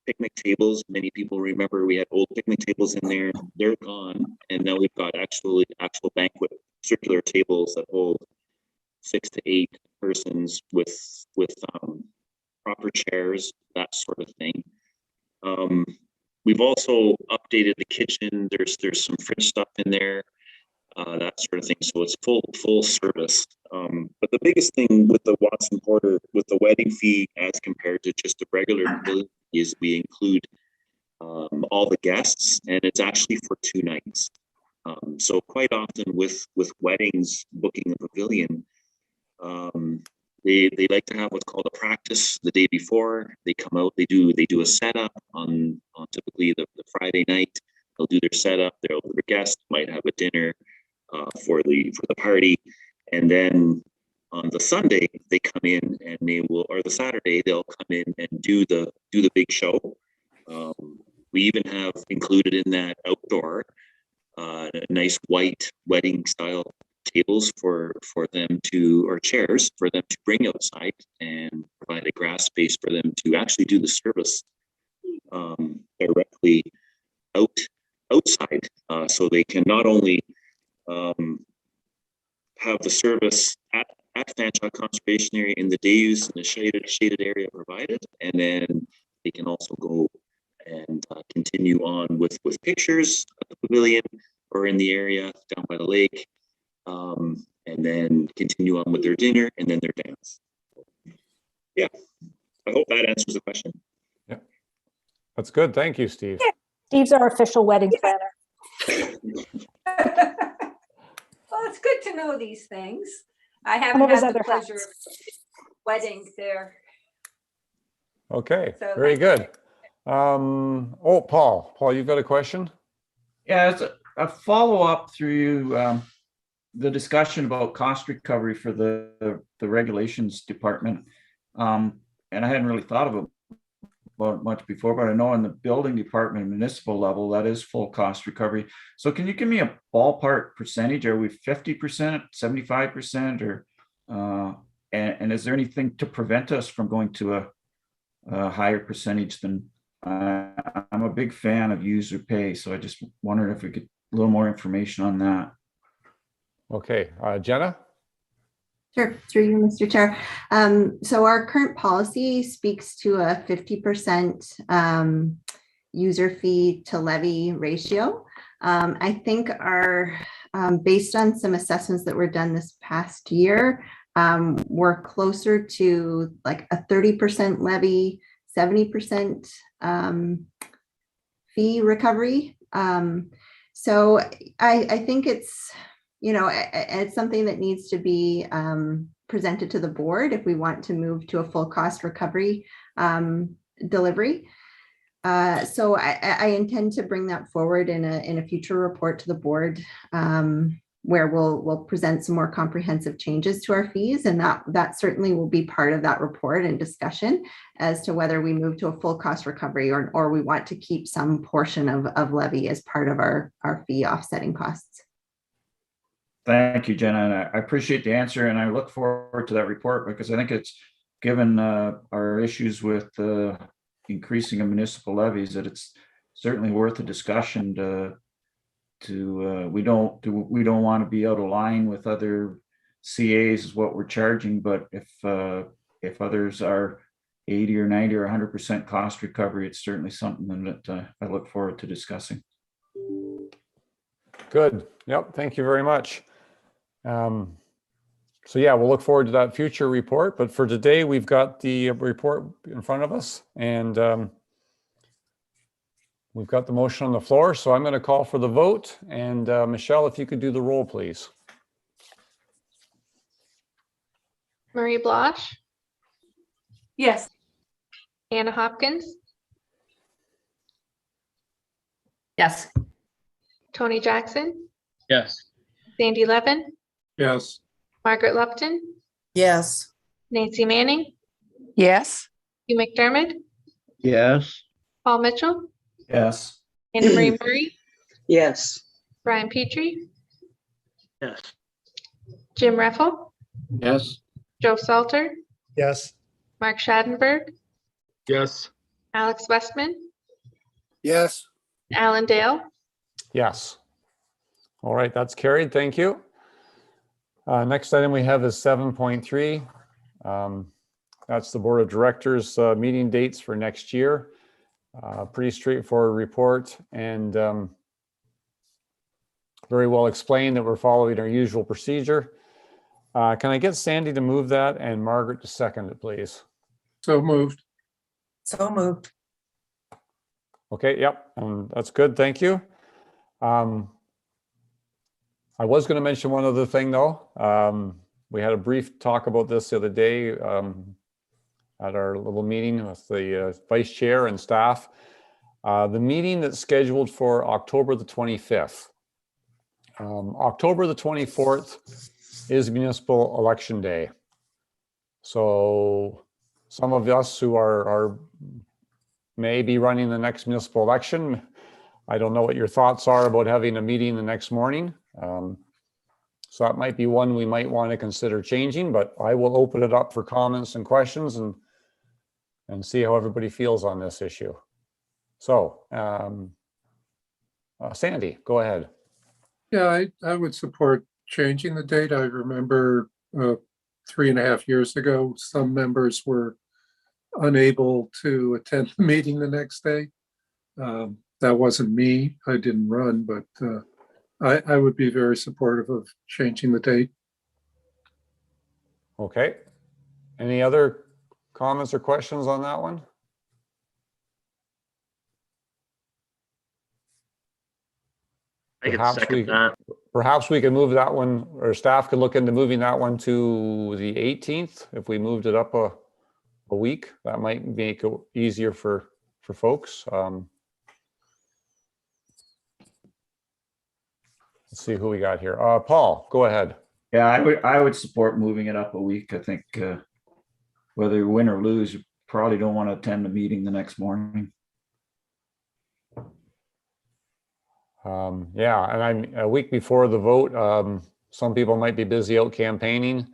picnic tables. Many people remember we had old picnic tables in there. They're gone, and now we've got actual banquet circular tables that hold 6 to 8 persons with proper chairs, that sort of thing. We've also updated the kitchen. There's some fridge stuff in there, that sort of thing. So it's full service. But the biggest thing with the Watson Porter, with the wedding fee as compared to just a regular pavilion, is we include all the guests, and it's actually for 2 nights. So quite often with weddings, booking a pavilion, they like to have what's called a practice the day before. They come out, they do a setup on typically the Friday night. They'll do their setup. Their guests might have a dinner for the party, and then on the Sunday they come in and or the Saturday they'll come in and do the big show. We even have included in that outdoor nice white wedding style tables for them to, or chairs for them to bring outside, and provide a grass space for them to actually do the service directly outside, so they can not only have the service at Fanshawe Conservation Area in the day use in the shaded area provided, and then they can also go and continue on with pictures at the pavilion or in the area down by the lake, and then continue on with their dinner and then their dance. Yeah, I hope that answers the question. Yeah, that's good. Thank you, Steve. Steve's our official wedding planner. Well, it's good to know these things. I Some haven't of his had the other pleasure hats. of weddings there. Okay, So very thank good. Oh, Paul, you've got a question? Yeah, it's a follow-up through the discussion about cost recovery for the regulations department. And I hadn't really thought about it much before, but I know in the building department, municipal level, that is full cost recovery. So can you give me a ballpark percentage? Are we 50%, 75%, or and is there anything to prevent us from going to a higher percentage than? I'm a big fan of user pay, so I just wondered if we could a little more information on that. Okay, Jenna? Sure, through you, Mr. Chair. So our current policy speaks to a 50% user fee to levy ratio. I think our, based on some assessments that were done this past year, we're closer to like a 30% levy, 70% fee recovery. So I think it's, it's something that needs to be presented to the board if we want to move to a full cost recovery delivery. So I intend to bring that forward in a future report to the board, where we'll present some more comprehensive changes to our fees, and that certainly will be part of that report and discussion as to whether we move to a full cost recovery or we want to keep some portion of levy as part of our fee offsetting costs. Thank you, Jenna. And I appreciate the answer, and I look forward to that report because I think it's given our issues with increasing of municipal levies that it's certainly worth a discussion we don't want to be out of line with other CAs is what we're charging, but if others are 80 or 90 or 100% cost recovery, it's certainly something that I look forward to discussing. Good. Yep. Thank you very much. So yeah, we'll look forward to that future report, but for today, we've got the report in front of us, and we've got the motion on the floor, so I'm going to call for the vote. And Michelle, if you could do the roll, please. Marie Blosh, Yes. Anna Hopkins, Yes. Tony Jackson, Yes. Sandy Levin, Yes. Margaret Lupton, Yes. Nancy Manning, Yes. Hugh McDermott, Yes. Paul Mitchell, Yes. Anna Marie Murray, Yes. Brian Petrie, Yes. Jim Reffel, Yes. Joe Salter, Yes. Mark Schadenberg, Yes. Alex Westman, Yes. Alan Dale. Yes. All right, that's carried. Thank you. Next item we have is 7.3. That's the Board of Directors meeting dates for next year. Pretty straightforward report, and very well explained that we're following our usual procedure. Can I get Sandy to move that and Margaret to second it, please? So moved. So moved. Okay, yep, that's good. Thank you. I was going to mention one other thing, though. We had a brief talk about this the other day at our little meeting with the vice chair and staff. The meeting that's scheduled for October the 25th. October the 24th is municipal election day. So some of us who are may be running the next municipal election. I don't know what your thoughts are about having a meeting the next morning. So that might be one we might want to consider changing, but I will open it up for comments and questions and see how everybody feels on this issue. So, Sandy, go ahead. Yeah, I would support changing the date. I remember 3.5 years ago, some members were unable to attend the meeting the next day. That wasn't me. I didn't run, but I would be very supportive of changing the date. Okay. Any other comments or questions on that one? I could second that. Perhaps we can move that one, or staff could look into moving that one to the 18th. If we moved it up a week, that might make it easier for folks. Let's see who we got here. Paul, go ahead. Yeah, I would support moving it up a week. I think whether you win or lose, you probably don't want to attend the meeting the next morning. Yeah, and I'm a week before the vote. Some people might be busy out campaigning.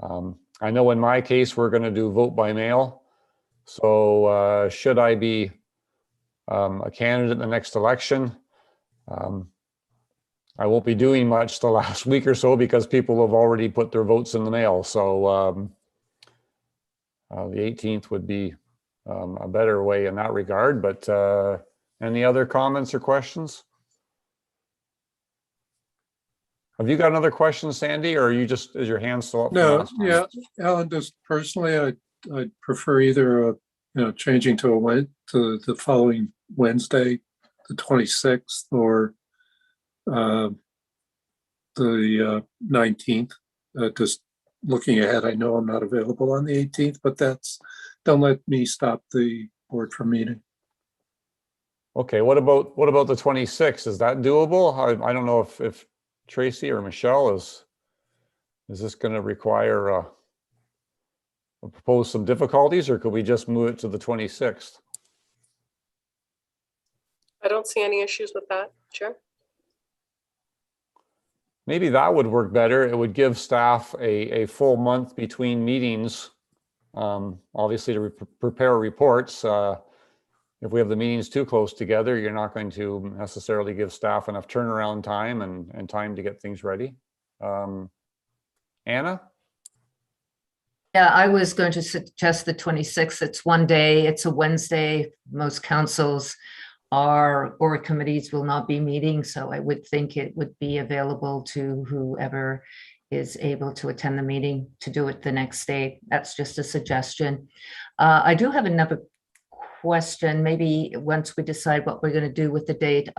I know in my case, we're going to do vote by mail. So should I be a candidate in the next election, I won't be doing much the last week or so because people have already put their votes in the mail. So the 18th would be a better way in that regard. But any other comments or questions? Have you got another question, Sandy, or are you just, is your hand still up? No, yeah, Alan, just personally, I'd prefer either changing to the following Wednesday, the 26th, or the 19th. Just looking ahead, I know I'm not available on the 18th, but don't let me stop the board from meeting. Okay, what about the 26th? Is that doable? I don't know if Tracy or Michelle is this going to require propose some difficulties, or could we just move it to the 26th? I don't see any issues with that, Chair. Maybe that would work better. It would give staff a full month between meetings, obviously to prepare reports. If we have the meetings too close together, you're not going to necessarily give staff enough turnaround time and time to get things ready. Anna? Yeah, I was going to suggest the 26th. It's one day, it's a Wednesday. Most councils or committees will not be meeting, so I would think it would be available to whoever is able to attend the meeting to do it the next day. That's just a suggestion. I do have another question. Maybe once we decide what we're going to do with the date,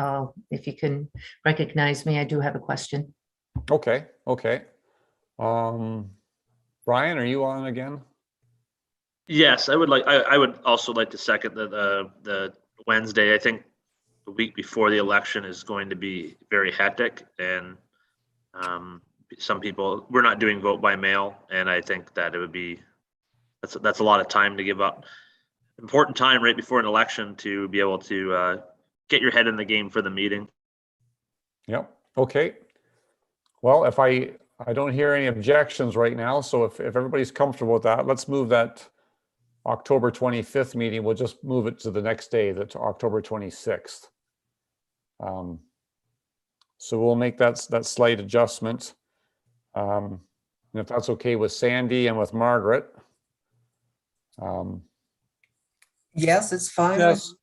if you can recognize me, I do have a question. Okay. Brian, are you on again? Yes, I would also like to second the Wednesday. I think the week before the election is going to be very hectic, and some people, we're not doing vote by mail, and I think that it would be that's a lot of time to give up. Important time right before an election to be able to get your head in the game for the meeting. Yep. Okay. Well, if I don't hear any objections right now, so if everybody's comfortable with that, let's move that October 25th meeting. We'll just move it to the next day, that's October 26th. So we'll make that slight adjustment. And if that's okay with Sandy and with Margaret. Yes, it's fine. Yes.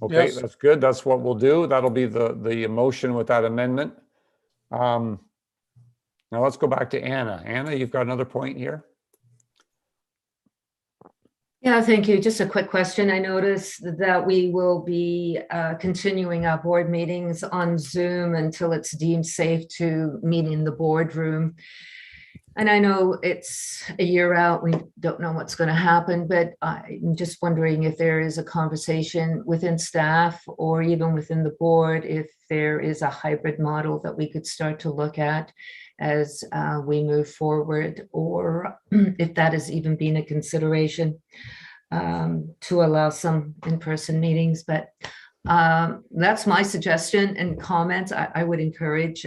Okay, Yes. That's good. That's what we'll do. That'll be the motion with that amendment. Now let's go back to Anna. Anna, you've got another point here. Yeah, thank you. Just a quick question. I noticed that we will be continuing our board meetings on Zoom until it's deemed safe to meet in the boardroom. And I know it's a year out, we don't know what's going to happen, but I'm just wondering if there is a conversation within staff or even within the board, if there is a hybrid model that we could start to look at as we move forward, or if that has even been a consideration to allow some in-person meetings. But that's my suggestion and comments. I would encourage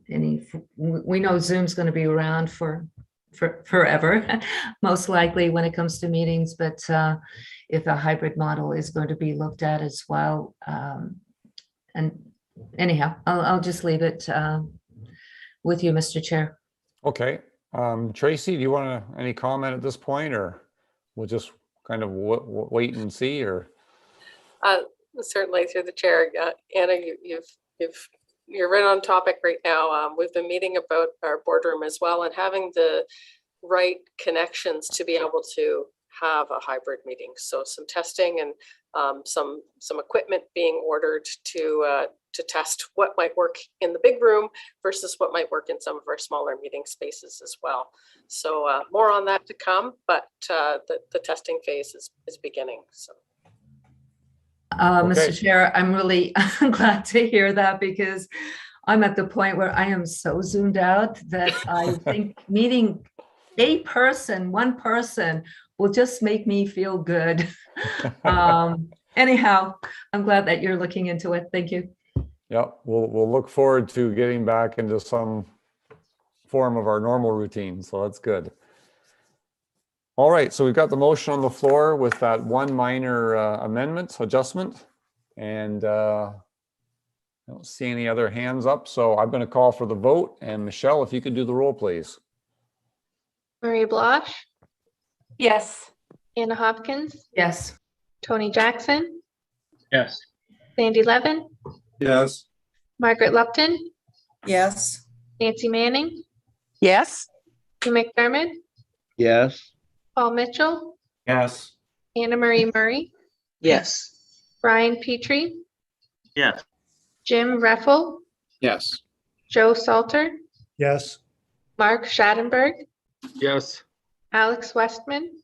we know Zoom's going to be around for forever, most likely when it comes to meetings, but if a hybrid model is going to be looked at as well, and anyhow, I'll just leave it with you, Mr. Chair. Okay. Tracy, do you want any comment at this point, or we'll just kind of wait and see, or? Certainly through the chair, Anna, you're right on topic right now. We've been meeting about our boardroom as well, and having the right connections to be able to have a hybrid meeting. So some testing and some equipment being ordered to test what might work in the big room versus what might work in some of our smaller meeting spaces as well. So more on that to come, but the testing phase is beginning. So. Mr. Chair, I'm really glad to hear that, because I'm at the point where I am so zoomed out that I think meeting one person will just make me feel good. Anyhow, I'm glad that you're looking into it. Thank you. Yeah, we'll look forward to getting back into some form of our normal routine. So that's good. All right, so we've got the motion on the floor with that one minor adjustment, and I don't see any other hands up. So I'm going to call for the vote. And Michelle, if you could do the roll, please. Marie Blosh, Yes. Anna Hopkins, Yes. Tony Jackson, Yes. Sandy Levin, Yes. Margaret Lupton, Yes. Nancy Manning, Yes. Hugh McDermott, Yes. Paul Mitchell, Yes. Anna Marie Murray, Yes. Brian Petrie, Yes. Jim Reffel, Yes. Joe Salter, Yes. Mark Schadenberg, Yes. Alex Westman,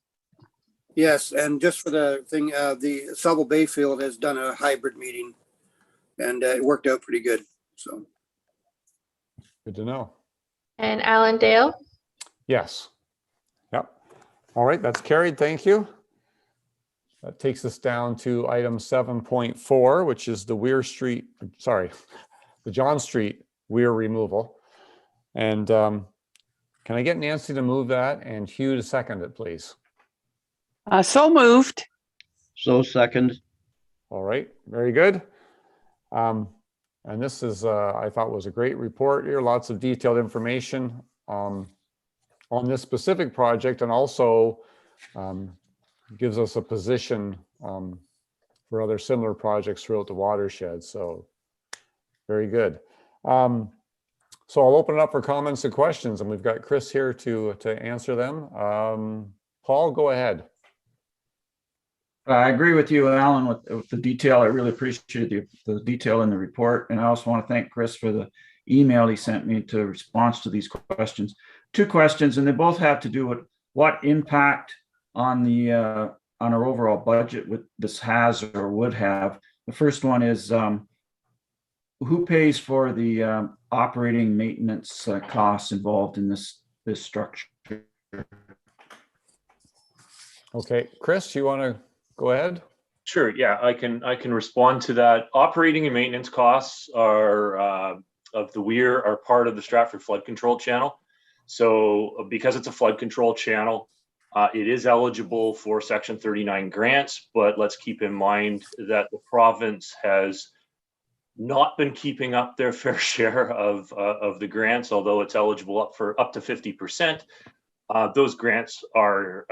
Yes, and just for the thing, the Sable Bayfield has done a hybrid meeting, and it worked out pretty good, so. Good to know. and Alan Dale. Yes. Yep. All right, that's carried. Thank you. That takes us down to item 7.4, which is the the John Street Weir removal. And can I get Nancy to move that and Hugh to second it, please? So moved. So second. All right, very good. And this is, I thought, was a great report here. Lots of detailed information on this specific project, and also gives us a position for other similar projects throughout the watershed. So very good. So I'll open it up for comments and questions, and we've got Chris here to answer them. Paul, go ahead. I agree with you, Alan, with the detail. I really appreciated the detail in the report. And I also want to thank Chris for the email he sent me to response to these questions. Two questions, and they both have to do with what impact on the on our overall budget with this has or would have. The first one is who pays for the operating maintenance costs involved in this structure? Okay, Chris, you want to go ahead? Sure. Yeah, I can respond to that. Operating and maintenance costs are of the Weir are part of the Stratford Flood Control Channel. So because it's a flood control channel, it is eligible for Section 39 grants, but let's keep in mind that the province has not been keeping up their fair share of the grants, although it's eligible up to 50%. Those grants are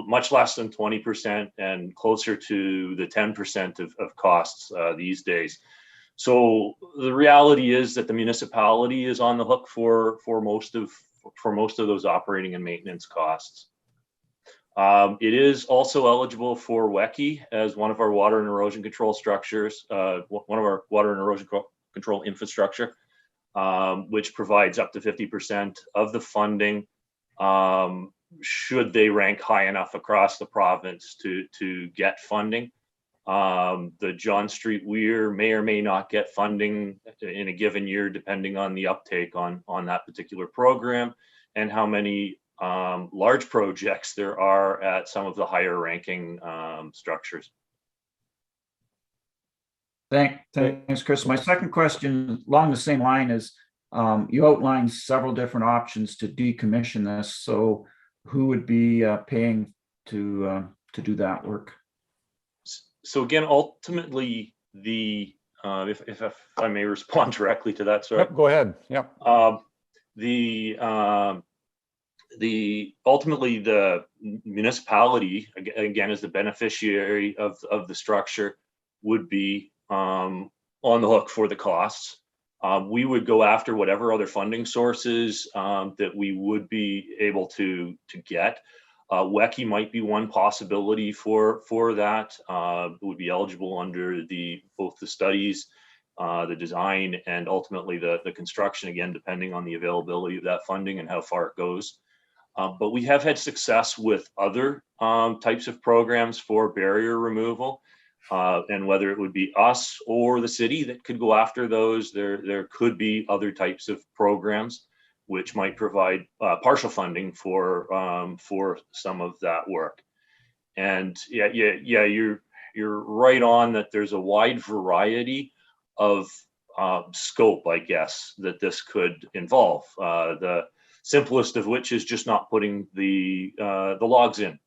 much less than 20% and closer to the 10% of costs these days. So the reality is that the municipality is on the hook for most of those operating and maintenance costs. It is also eligible for WECI as one of our water and erosion control structures, one of our water and erosion control infrastructure, which provides up to 50% of the funding should they rank high enough across the province to get funding. The John Street Weir may or may not get funding in a given year, depending on the uptake on that particular program and how many large projects there are at some of the higher ranking structures. Thanks, Chris. My second question along the same line is, you outlined several different options to decommission this. So who would be paying to do that work? So again, ultimately, the if I may respond directly to that, sorry. Yep, go ahead. Yep. Ultimately the municipality again is the beneficiary of the structure, would be on the hook for the costs. We would go after whatever other funding sources that we would be able to get. WECI might be one possibility for that. Would be eligible under both the studies, the design, and ultimately the construction, again, depending on the availability of that funding and how far it goes. But we have had success with other types of programs for barrier removal. And whether it would be us or the city that could go after those, there could be other types of programs which might provide partial funding for some of that work. And yeah, you're right on that. There's a wide variety of scope, I guess, that this could involve. The simplest of which is just not putting the logs in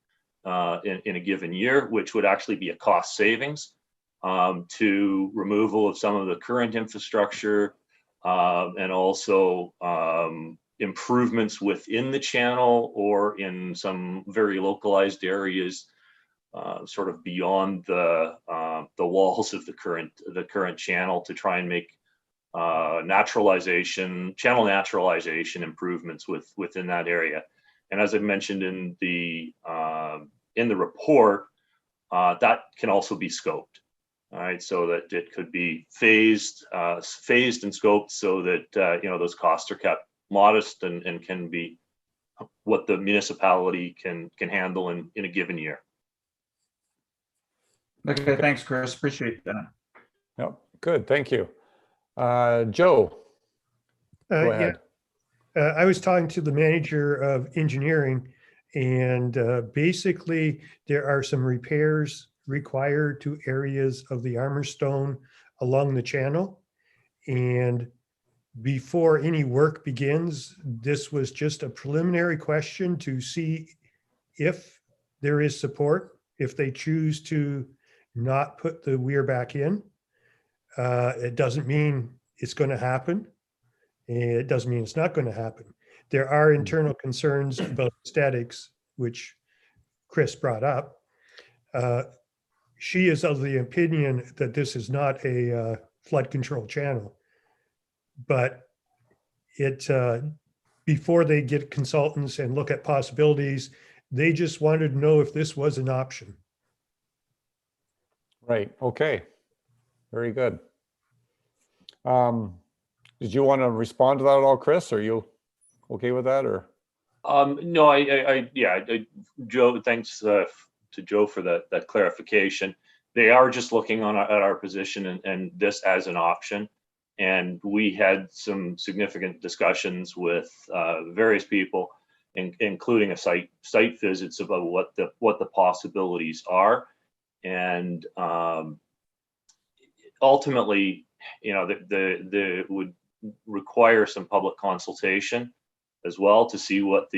a given year, which would actually be a cost savings to removal of some of the current infrastructure, and also improvements within the channel or in some very localized areas, sort of beyond the walls of the current channel, to try and make channel naturalization improvements within that area. And as I mentioned in the report, that can also be scoped. All right, so that it could be phased and scoped so that those costs are kept modest and can be what the municipality can handle in a given year. Okay, thanks, Chris. Appreciate that. Yep, good, thank you. Joe, go ahead. I was talking to the manager of engineering, and basically there are some repairs required to areas of the armor stone along the channel. And before any work begins, this was just a preliminary question to see if there is support, if they choose to not put the weir back in. It doesn't mean it's going to happen. It doesn't mean it's not going to happen. There are internal concerns about aesthetics, which Chris brought up. She is of the opinion that this is not a flood control channel, but before they get consultants and look at possibilities, they just wanted to know if this was an option. Right, okay, very good. Did you want to respond to that at all, Chris? Are you okay with that, or? No, Joe, thanks to Joe for that clarification. They are just looking at our position and this as an option. And we had some significant discussions with various people, including a site visits about what the possibilities are. And ultimately, the would require some public consultation as well to see what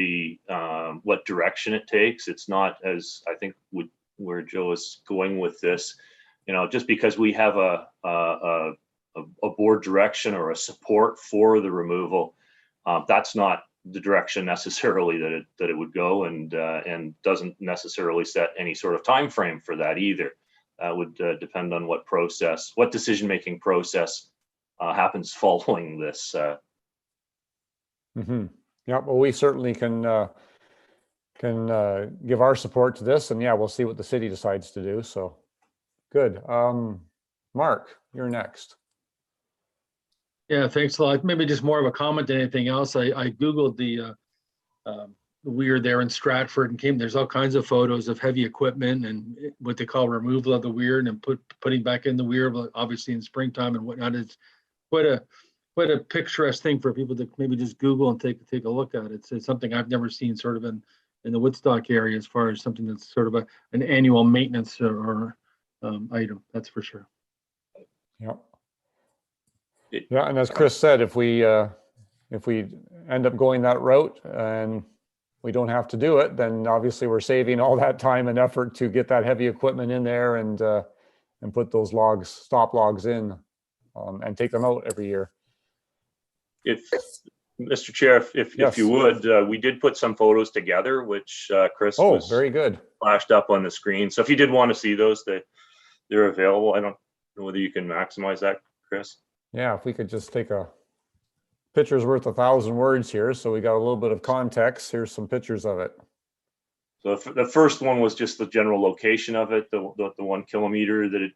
direction it takes. It's not, as I think where Joe is going with this, just because we have a board direction or a support for the removal, that's not the direction necessarily that it would go, and doesn't necessarily set any sort of time frame for that either. That would depend on what decision-making process happens following this. Yeah, well, we certainly can give our support to this, and yeah, we'll see what the city decides to do. So good. Mark, you're next. Yeah, thanks a lot. Maybe just more of a comment than anything else. I Googled the weir there in Stratford and there's all kinds of photos of heavy equipment and what they call removal of the weir and then putting back in the weir, obviously in springtime and whatnot. It's quite a picturesque thing for people to maybe just Google and take a look at. It's something I've never seen sort of in the Woodstock area, as far as something that's sort of an annual maintenance or item, that's for sure. Yeah. Yeah, and as Chris said, if we end up going that route and we don't have to do it, then obviously we're saving all that time and effort to get that heavy equipment in there and put those stop logs in and take them out every year. If, Mr. Chair, if Yes. you would, we did put some photos together, which Chris Oh, was very good. flashed up on the screen. So if you did want to see those, they're available. I don't know whether you can maximize that, Chris. Yeah, if we could just take a picture's worth 1,000 words here, so we got a little bit of context. Here's some pictures of it. So the first one was just the general location of it, the 1 kilometer that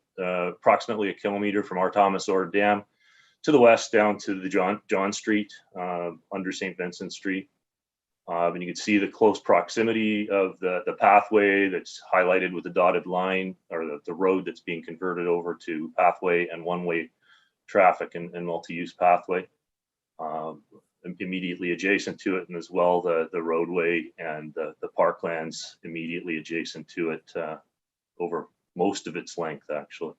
approximately a kilometer from our Thomas Orr Dam to the west down to the John Street under St. Vincent Street. And you can see the close proximity of the pathway that's highlighted with the dotted line, or the road that's being converted over to pathway and one-way traffic and multi-use pathway. Immediately adjacent to it, and as well the roadway and the parklands immediately adjacent to it over most of its length, actually.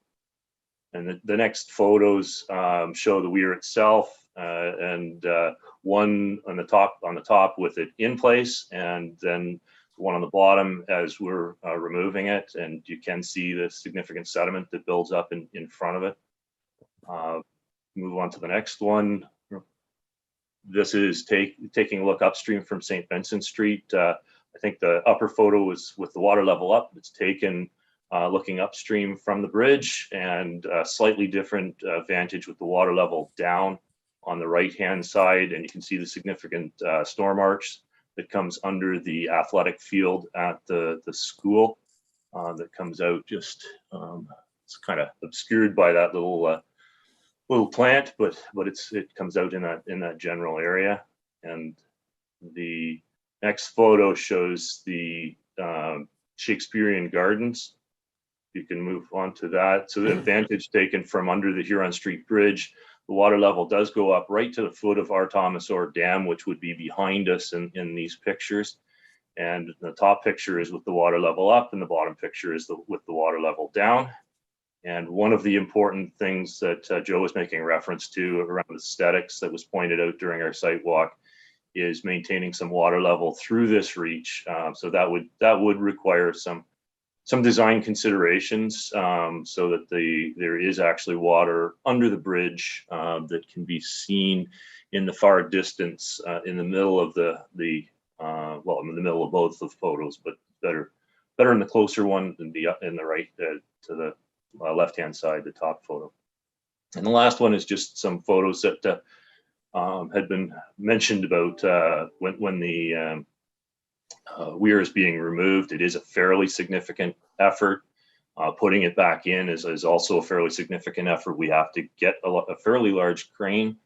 And the next photos show the weir itself, and one on the top with it in place, and then one on the bottom as we're removing it, and you can see the significant sediment that builds up in front of it. Move on to the next one. This is taking a look upstream from St. Vincent Street. I think the upper photo was with the water level up. It's taken looking upstream from the bridge, and a slightly different vantage with the water level down on the right-hand side. And you can see the significant storm arch that comes under the athletic field at the school that comes out just, it's kind of obscured by that little plant, but it comes out in that general area. And the next photo shows the Shakespearean Gardens. You can move on to that. So the vantage taken from under the Huron Street Bridge, the water level does go up right to the foot of our Thomas Orr Dam, which would be behind us in these pictures. And the top picture is with the water level up, and the bottom picture is with the water level down. And one of the important things that Joe was making reference to around aesthetics that was pointed out during our site walk is maintaining some water level through this reach. So that would require some design considerations, so that there is actually water under the bridge that can be seen in the far distance in the middle of well, in the middle of both of the photos, but better in the closer one than in the right to the left-hand side, the top photo. And the last one is just some photos that had been mentioned about when the weir is being removed. It is a fairly significant effort. Putting it back in is also a fairly significant effort. We have to get a fairly large crane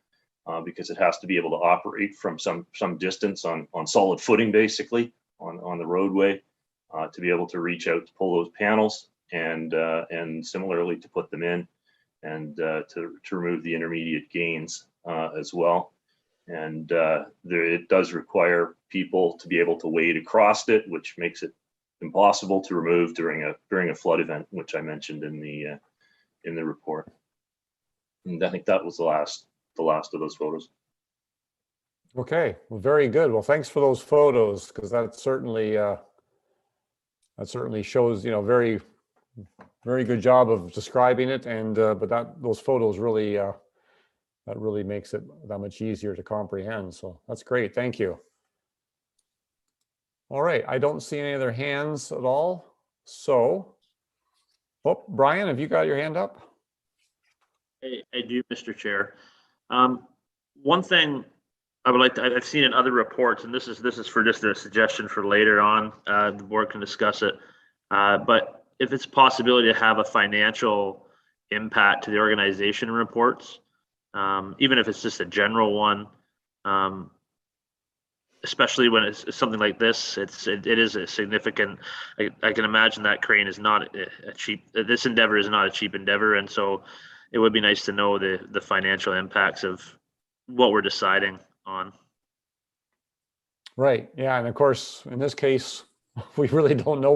because it has to be able to operate from some distance on solid footing, basically on the roadway, to be able to reach out to pull those panels, and similarly to put them in, and to remove the intermediate gains as well. And it does require people to be able to wade across it, which makes it impossible to remove during a flood event, which I mentioned in the report. And I think that was the last of those photos. Okay, well, very good. Well, thanks for those photos, because that certainly shows, very, very good job of describing it. And but those photos really that really makes it that much easier to comprehend. So that's great. Thank you. All right, I don't see any other hands at all. So, Brian, have you got your hand up? I do, Mr. Chair. One thing I would like to, I've seen in other reports, and this is for just a suggestion for later on, the board can discuss it. But if it's a possibility to have a financial impact to the organization reports, even if it's just a general one, especially when it's something like this, it is a significant. I can imagine that crane is not a cheap. This endeavor is not a cheap endeavor, and so it would be nice to know the financial impacts of what we're deciding on. Right. Yeah, and of course, in this case, we really don't know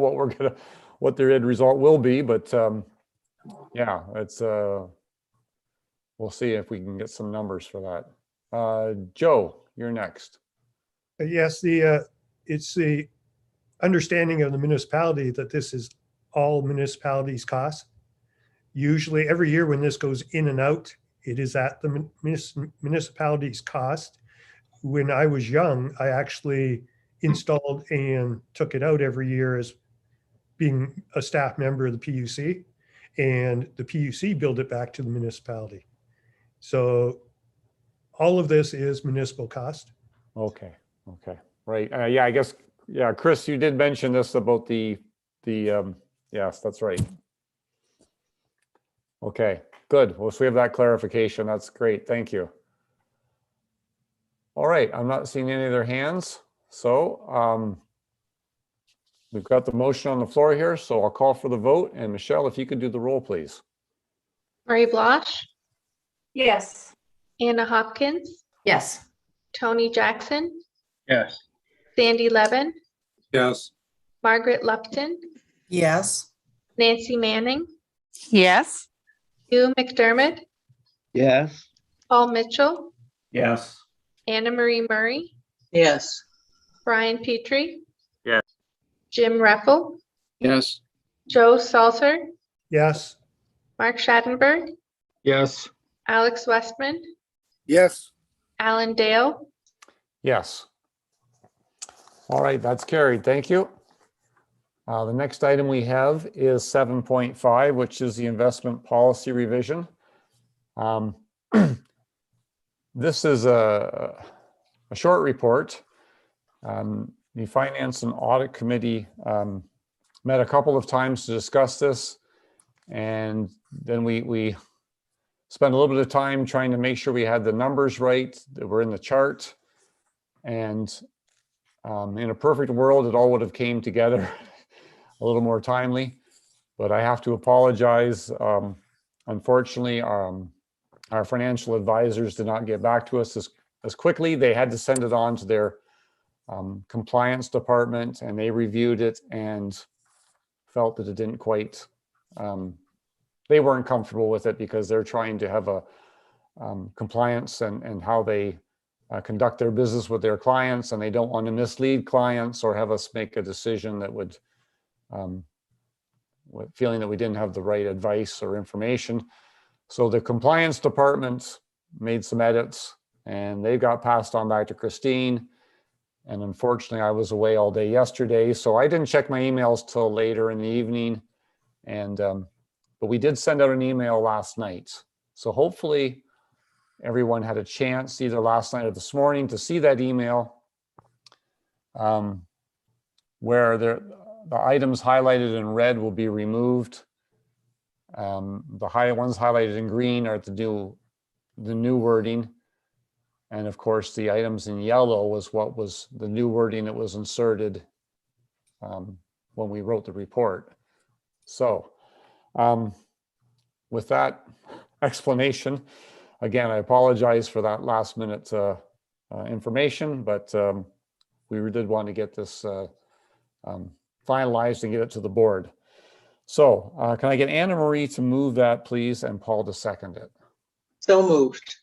what their end result will be, but yeah, it's we'll see if we can get some numbers for that. Joe, you're next. Yes, it's the understanding of the municipality that this is all municipalities' costs. Usually every year when this goes in and out, It is at the municipality's cost. When I was young, I actually installed and took it out every year as being a staff member of the PUC, and the PUC billed it back to the municipality. So all of this is municipal cost. Okay, okay, right. Yeah, I guess, yeah, Chris, you did mention this about the yes, that's right. Okay, good. Well, so we have that clarification. That's great. Thank you. All right, I'm not seeing any other hands. So we've got the motion on the floor here, so I'll call for the vote. And Michelle, if you could do the roll, please. Marie Blosh, Yes. Anna Hopkins, Yes. Tony Jackson, Yes. Sandy Levin, Yes. Margaret Lupton, Yes. Nancy Manning, Yes. Hugh McDermott, Yes. Paul Mitchell, Yes. Anna Marie Murray, Yes. Brian Petrie, Yes. Jim Reffel, Yes. Joe Salter, Yes. Mark Schadenberg, Yes. Alex Westman, Yes. Alan Dale, Yes. All right, that's carried. Thank you. The next item we have is 7.5, which is the investment policy revision. This is a short report. The Finance and Audit Committee met a couple of times to discuss this, and then we spent a little bit of time trying to make sure we had the numbers right that were in the chart. And in a perfect world, it all would have came together a little more timely, but I have to apologize. Unfortunately, our financial advisors did not get back to us as quickly. They had to send it on to their compliance department, and they reviewed it and felt that it didn't quite, they weren't comfortable with it because they're trying to have a compliance and how they conduct their business with their clients, and they don't want to mislead clients or have us make a decision that would, with feeling that we didn't have the right advice or information. So the compliance department made some edits, and they got passed on back to Christine. And unfortunately, I was away all day yesterday, so I didn't check my emails till later in the evening. And but we did send out an email last night. So hopefully everyone had a chance either last night or this morning to see that email where the items highlighted in red will be removed. The ones highlighted in green are the new wording. And of course, the items in yellow was what was the new wording that was inserted when we wrote the report. So with that explanation, again, I apologize for that last minute information, but we did want to get this finalized and get it to the board. So can I get Anna Marie to move that, please, and Paul to second it? So moved.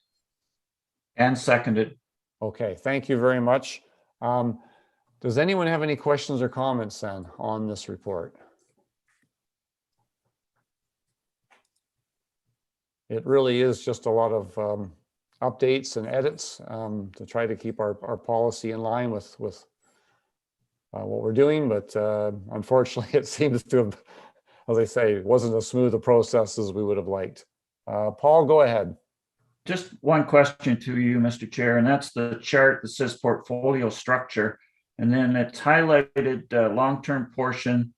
And seconded. Okay, thank you very much. Does anyone have any questions or comments then on this report? It really is just a lot of updates and edits to try to keep our policy in line with what we're doing. But unfortunately, it seems to have, as I say, it wasn't as smooth a process as we would have liked. Paul, go ahead. Just one question to you, Mr. Chair, and that's the chart that says portfolio structure. And then it's highlighted long-term portion,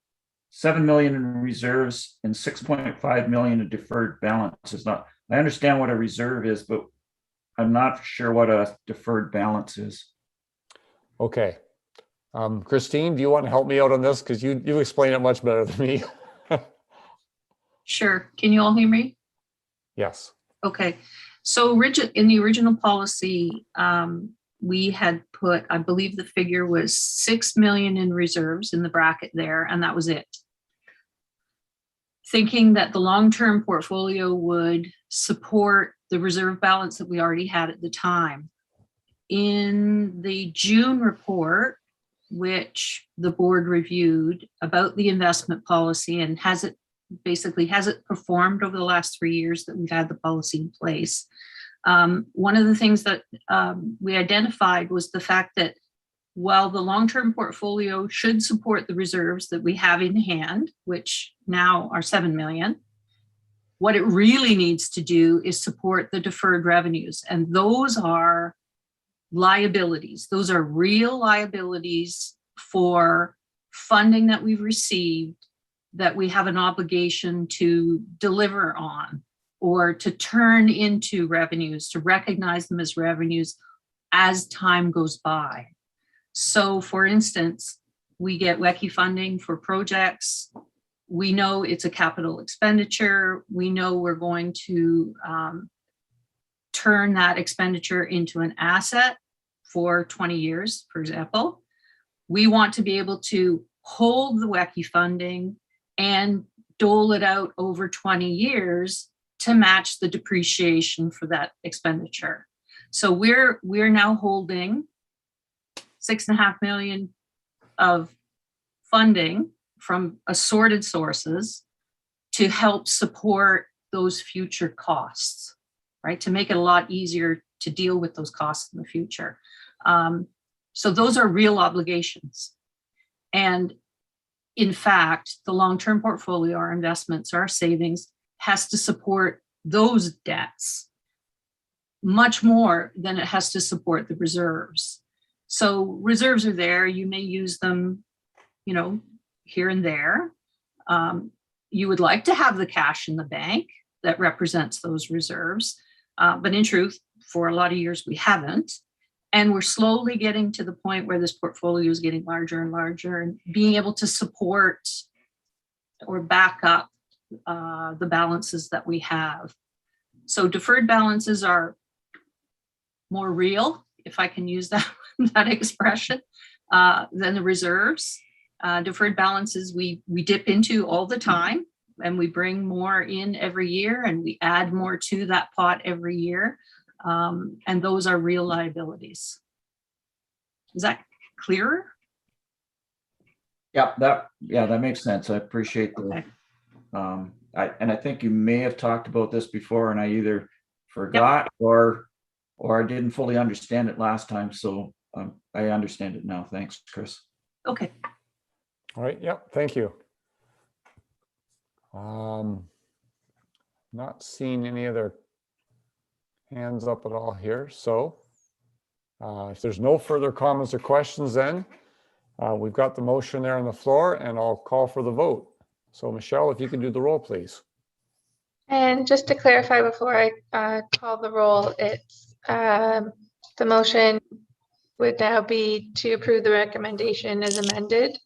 7 million in reserves and 6.5 million in deferred balances. Now, I understand what a reserve is, but I'm not sure what a deferred balance is. Okay. Christine, do you want to help me out on this? Because you explain it much better than me. Sure. Can you all hear me? Yes. Okay. So in the original policy, we had put, I believe the figure was 6 million in reserves in the bracket there, and that was it. Thinking that the long-term portfolio would support the reserve balance that we already had at the time. In the June report, which the board reviewed about the investment policy and has it basically, has it performed over the last 3 years that we've had the policy in place? One of the things that we identified was the fact that while the long-term portfolio should support the reserves that we have in hand, which now are 7 million, what it really needs to do is support the deferred revenues. And those are liabilities. Those are real liabilities for funding that we've received that we have an obligation to deliver on or to turn into revenues, to recognize them as revenues as time goes by. So for instance, we get WECI funding for projects. We know it's a capital expenditure. We know we're going to turn that expenditure into an asset for 20 years, for example. We want to be able to hold the WECI funding and dole it out over 20 years to match the depreciation for that expenditure. So we're now holding 6.5 million of funding from assorted sources to help support those future costs, right? To make it a lot easier to deal with those costs in the future. So those are real obligations. And in fact, the long-term portfolio, our investments, our savings, has to support those debts much more than it has to support the reserves. So reserves are there. You may use them, you know, here and there. You would like to have the cash in the bank that represents those reserves. But in truth, for a lot of years, we haven't. And we're slowly getting to the point where this portfolio is getting larger and larger and being able to support or back up the balances that we have. So deferred balances are more real, if I can use that, that expression, than the reserves. Deferred balances we dip into all the time, and we bring more in every year, and we add more to that pot every year. And those are real liabilities. Is that clearer? Yeah, that makes sense. I appreciate the, I think you may have talked about this before and I either forgot or I didn't fully understand it last time. So I understand it now. Thanks, Chris. Okay. All right. Yep. Thank you. Not seeing any other hands up at all here. So if there's no further comments or questions, then we've got the motion there on the floor and I'll call for the vote. So Michelle, if you can do the roll, please. And just to clarify before I call the roll, it's the motion would now be to approve the recommendation as amended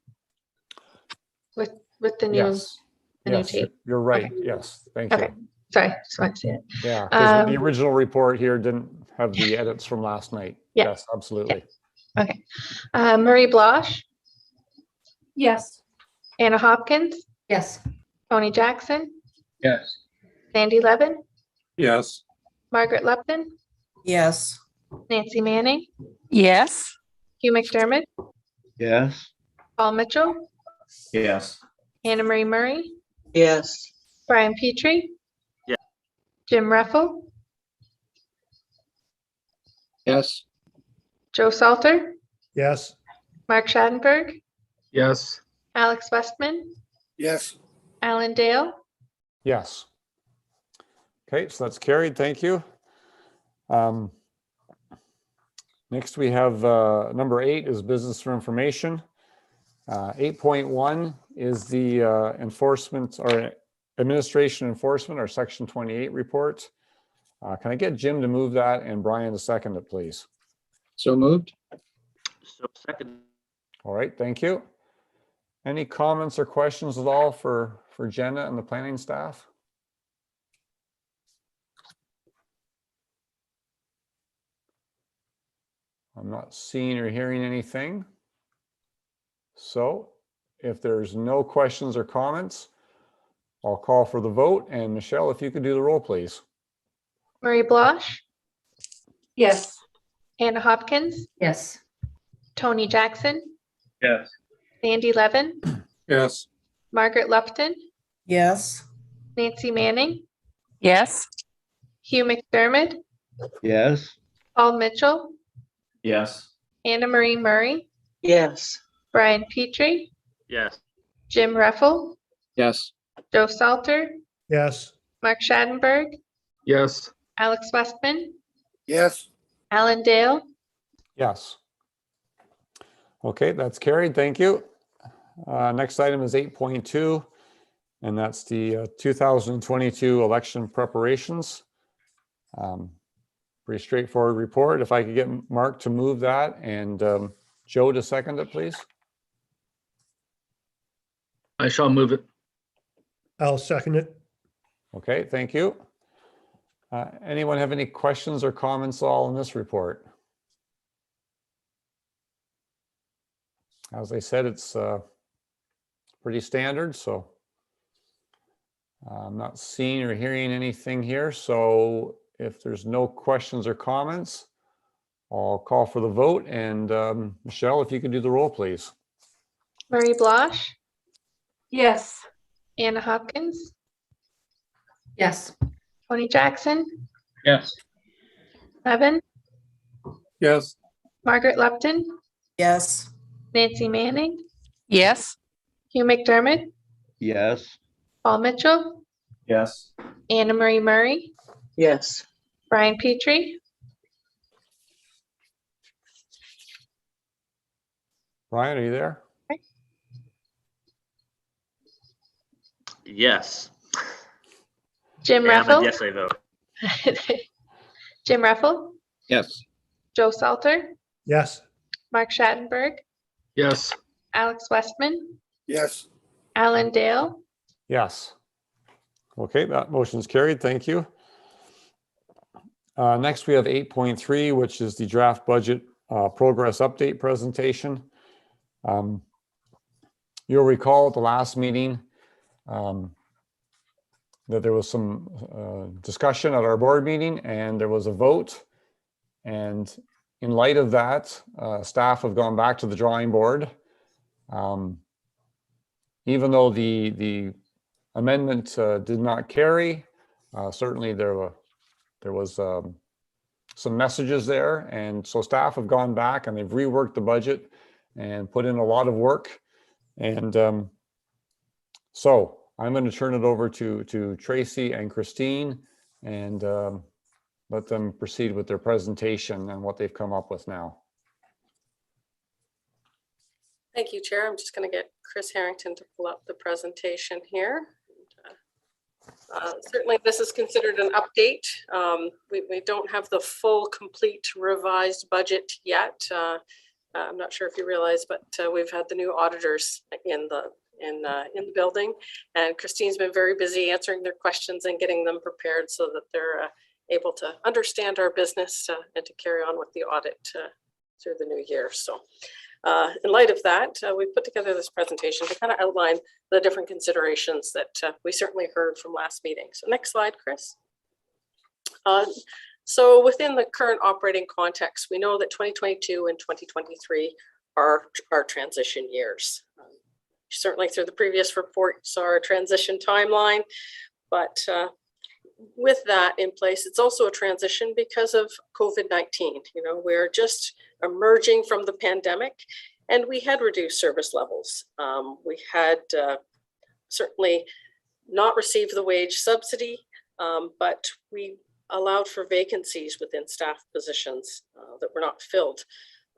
with the new, Yes. the new Yes, tape. you're right. Okay. Yes, thank Okay. you. Sorry, just wanted to see it. Yeah, because the original report here didn't have the edits from last night. Yeah. Yes, absolutely. Yeah. Okay. Marie Blosh, Yes. Anna Hopkins, Yes. Tony Jackson, Yes. Sandy Levin, Yes. Margaret Lupton, Yes. Nancy Manning, Yes. Hugh McDermott, Yes. Paul Mitchell, Yes. Anna Marie Murray, Yes. Brian Petrie. Yeah. Jim Reffel, Yes. Joe Salter, Yes. Mark Schadenberg, Yes. Alex Westman, Yes. Alan Dale, Yes. Okay, so that's carried. Thank you. Next, we have number 8 is business for information. 8.1 is the enforcement or administration enforcement or section 28 report. Can I get Jim to move that and Brian to second it, please? So moved. So second. All right, thank you. Any comments or questions at all for Jenna and the planning staff? I'm not seeing or hearing anything. So if there's no questions or comments, I'll call for the vote. And Michelle, if you could do the roll, please. Marie Blosh, Yes. Anna Hopkins, Yes. Tony Jackson, Yes. Sandy Levin, Yes. Margaret Lupton, Yes. Nancy Manning, Yes. Hugh McDermott, Yes. Paul Mitchell, Yes. Anna Marie Murray, Yes. Brian Petrie, Yes. Jim Reffel, Yes. Joe Salter, Yes. Mark Schadenberg, Yes. Alex Westman, Yes. Alan Dale, Yes. Okay, that's carried. Thank you. Next item is 8.2, and that's the 2022 election preparations. Pretty straightforward report. If I could get Mark to move that and Joe to second it, please. I shall move it. I'll second it. Okay, thank you. Anyone have any questions or comments all on this report? As I said, it's pretty standard, so I'm not seeing or hearing anything here. So if there's no questions or comments, I'll call for the vote. And Michelle, if you could do the roll, please. Murray Blosh, Yes. Anna Hopkins, Yes. Tony Jackson, Yes. Evan, Yes. Margaret Lupton, Yes. Nancy Manning, Yes. Hugh McDermott, Yes. Paul Mitchell, Yes. Anna Marie Murray, Yes. Brian Petrie, Brian, are you there? Yes. Jim And Reffel, yes, I vote. Jim Reffel, Yes. Joe Salter, Yes. Mark Schadenberg, Yes. Alex Westman, Yes. Alan Dale, Yes. Okay, that motion's carried. Thank you. Next, we have 8.3, which is the draft budget progress update presentation. You'll recall at the last meeting that there was some discussion at our board meeting and there was a vote. And in light of that, staff have gone back to the drawing board. Even though the amendment did not carry, certainly there was some messages there. And so staff have gone back and they've reworked the budget and put in a lot of work. And so I'm going to turn it over to Tracy and Christine and let them proceed with their presentation and what they've come up with now. Thank you, Chair. I'm just going to get Chris Harrington to pull up the presentation here. Certainly, this is considered an update. We don't have the full, complete revised budget yet. I'm not sure if you realize, but we've had the new auditors in the building, and Christine's been very busy answering their questions and getting them prepared so that they're able to understand our business and to carry on with the audit through the new year. So in light of that, we put together this presentation to kind of outline the different considerations that we certainly heard from last meeting. So next slide, Chris. So within the current operating context, we know that 2022 and 2023 are our transition years. Certainly through the previous report saw our transition timeline, but with that in place, it's also a transition because of COVID-19. You know, we're just emerging from the pandemic and we had reduced service levels. We had certainly not received the wage subsidy, but we allowed for vacancies within staff positions that were not filled.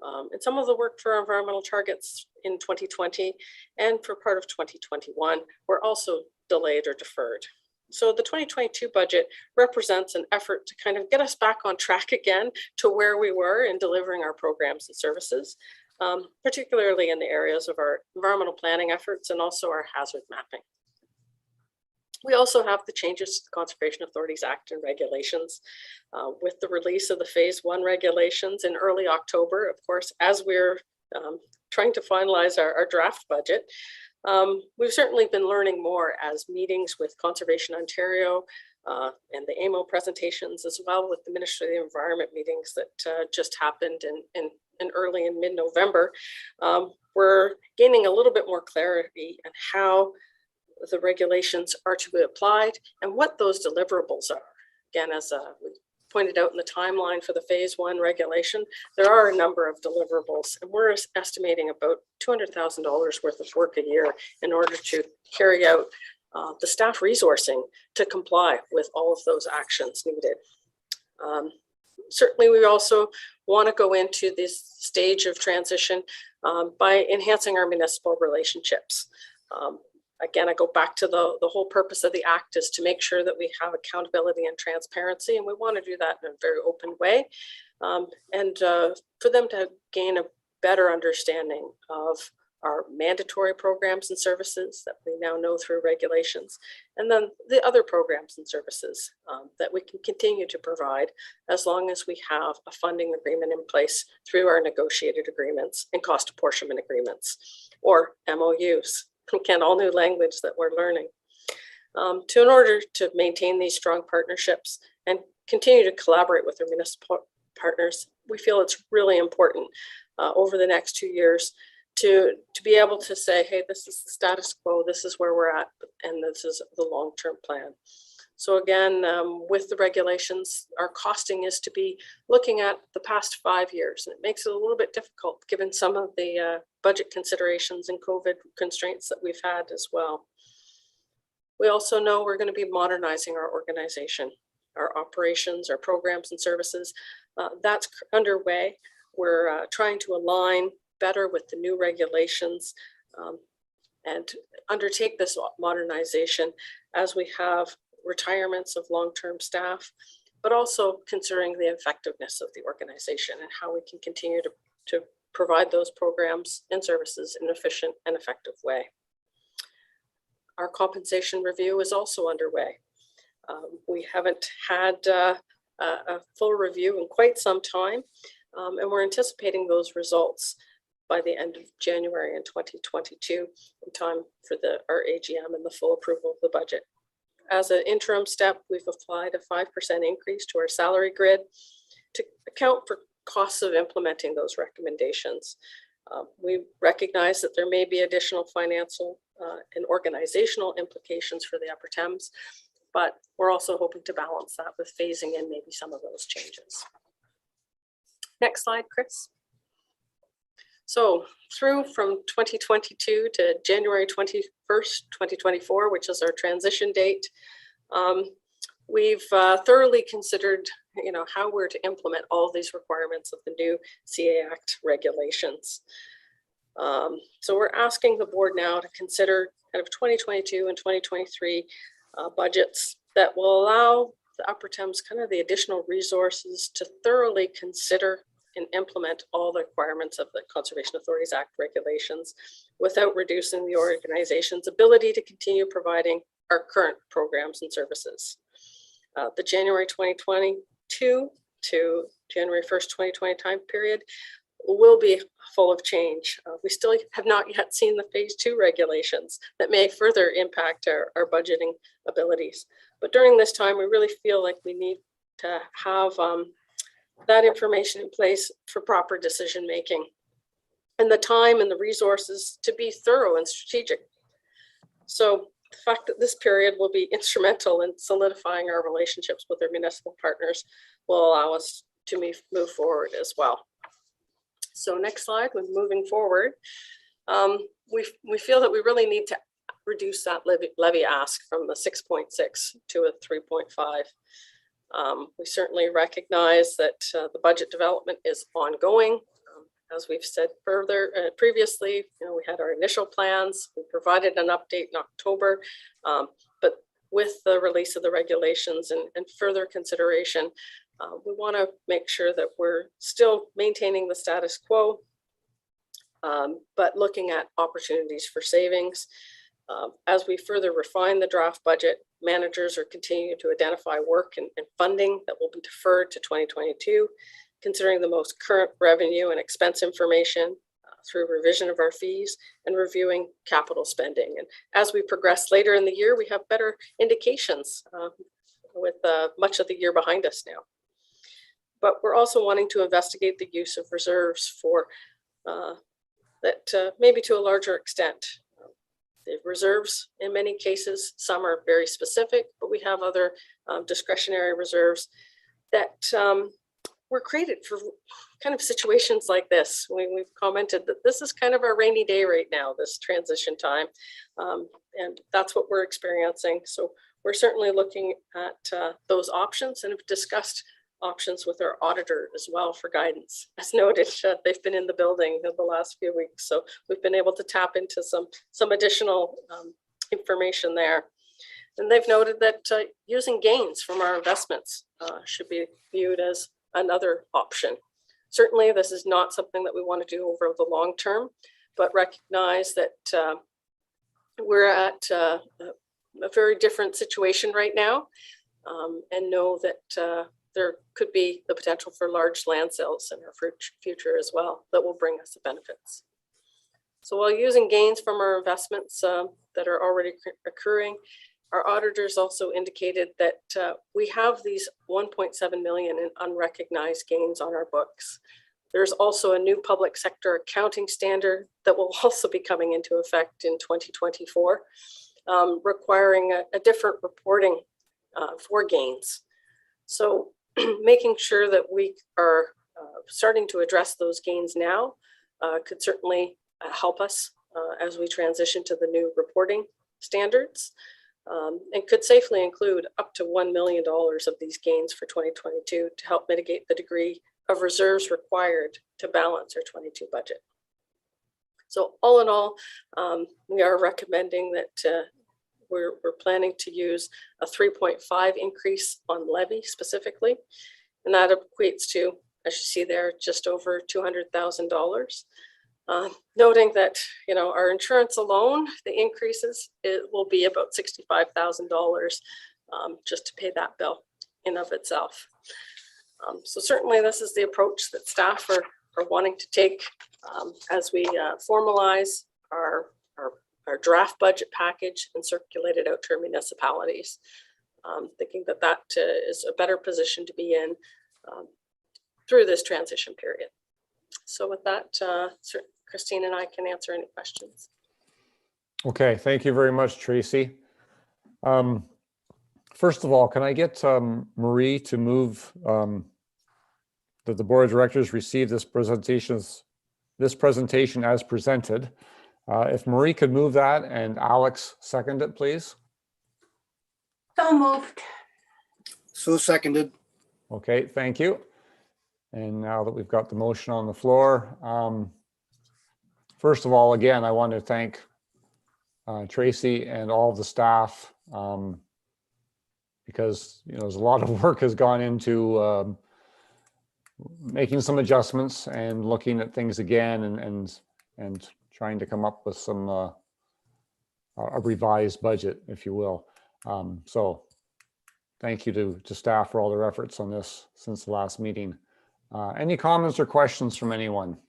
And some of the work for our environmental targets in 2020 and for part of 2021 were also delayed or deferred. So the 2022 budget represents an effort to kind of get us back on track again to where we were in delivering our programs and services, particularly in the areas of our environmental planning efforts and also our hazard mapping. We also have the changes to the Conservation Authorities Act and regulations with the release of the Phase 1 regulations in early October, of course, as we're trying to finalize our draft budget. We've certainly been learning more as meetings with Conservation Ontario and the AMO presentations, as well with the Ministry of the Environment meetings that just happened in early and mid-November. We're gaining a little bit more clarity on how the regulations are to be applied and what those deliverables are. Again, as we pointed out in the timeline for the phase 1 regulation, there are a number of deliverables, and we're estimating about $200,000 worth of work a year in order to carry out the staff resourcing to comply with all of those actions needed. Certainly, we also want to go into this stage of transition by enhancing our municipal relationships. Again, I go back to the whole purpose of the act is to make sure that we have accountability and transparency, and we want to do that in a very open way, and for them to gain a better understanding of our mandatory programs and services that we now know through regulations, and then the other programs and services that we can continue to provide as long as we have a funding agreement in place through our negotiated agreements and cost apportionment agreements, or MOUs. Again, all new language that we're learning. In order to maintain these strong partnerships and continue to collaborate with our municipal partners, we feel it's really important over the next 2 years to be able to say, hey, this is the status quo, this is where we're at, and this is the long-term plan. So again, with the regulations, our costing is to be looking at the past 5 years, and it makes it a little bit difficult given some of the budget considerations and COVID constraints that we've had as well. We also know we're going to be modernizing our organization, our operations, our programs and services. That's underway. We're trying to align better with the new regulations and undertake this modernization as we have retirements of long-term staff, but also considering the effectiveness of the organization and how we can continue to provide those programs and services in an efficient and effective way. Our compensation review is also underway. We haven't had a full review in quite some time, and we're anticipating those results by the end of January in 2022, in time for our AGM and the full approval of the budget. As an interim step, we've applied a 5% increase to our salary grid to account for costs of implementing those recommendations. We recognize that there may be additional financial and organizational implications for the Upper Thames, but we're also hoping to balance that with phasing in maybe some of those changes. Next slide, Chris. So through from 2022 to January 21st, 2024, which is our transition date, we've thoroughly considered, how we're to implement all of these requirements of the new CA Act regulations. So we're asking the board now to consider kind of 2022 and 2023 budgets that will allow the Upper Thames kind of the additional resources to thoroughly consider and implement all the requirements of the Conservation Authorities Act regulations without reducing the organization's ability to continue providing our current programs and services. The January 2022 to January 1st, 2020 time period will be full of change. We still have not yet seen the phase 2 regulations that may further impact our budgeting abilities. But during this time, we really feel like we need to have that information in place for proper decision making and the time and the resources to be thorough and strategic. So the fact that this period will be instrumental in solidifying our relationships with our municipal partners will allow us to move forward as well. So next slide, when moving forward, we feel that we really need to reduce that levy ask from the 6.6 to a 3.5. We certainly recognize that the budget development is ongoing. As we've said previously, we had our initial plans. We provided an update in October, but with the release of the regulations and further consideration, we want to make sure that we're still maintaining the status quo, but looking at opportunities for savings. As we further refine the draft budget, managers are continuing to identify work and funding that will be deferred to 2022, considering the most current revenue and expense information through revision of our fees and reviewing capital spending. And as we progress later in the year, we have better indications with much of the year behind us now. But we're also wanting to investigate the use of reserves for that maybe to a larger extent. The reserves, in many cases, some are very specific, but we have other discretionary reserves that were created for kind of situations like this. We've commented that this is kind of our rainy day right now, this transition time. And that's what we're experiencing. So we're certainly looking at those options and have discussed options with our auditor as well for guidance. As noted, they've been in the building in the last few weeks, so we've been able to tap into some additional information there. And they've noted that using gains from our investments should be viewed as another option. Certainly, this is not something that we want to do over the long term, but recognize that we're at a very different situation right now, and know that there could be the potential for large land sales in our future as well that will bring us the benefits. So while using gains from our investments that are already occurring, our auditors also indicated that we have these 1.7 million in unrecognized gains on our books. There's also a new public sector accounting standard that will also be coming into effect in 2024, requiring a different reporting for gains. So making sure that we are starting to address those gains now could certainly help us as we transition to the new reporting standards, and could safely include up to $1 million of these gains for 2022 to help mitigate the degree of reserves required to balance our 22 budget. So all in all, we are recommending that we're planning to use a 3.5 increase on levy specifically, and that equates to, as you see there, just over $200,000. Noting that, you know, our insurance alone, the increases, it will be about $65,000 just to pay that bill in of itself. So certainly this is the approach that staff are wanting to take as we formalize our draft budget package and circulate it out to our municipalities. Thinking that that is a better position to be in through this transition period. So with that, Christine and I can answer any questions. Okay, thank you very much, Tracy. First of all, can I get Marie to move that the Board of Directors receive this presentation as presented? If Marie could move that and Alex second it, please. So moved. So seconded. Okay, thank you. And now that we've got the motion on the floor, first of all, again, I want to thank Tracy and all of the staff because, you know, there's a lot of work has gone into making some adjustments and looking at things again and trying to come up with some a revised budget, if you will. So thank you to staff for all their efforts on this since the last meeting. Any comments or questions from anyone?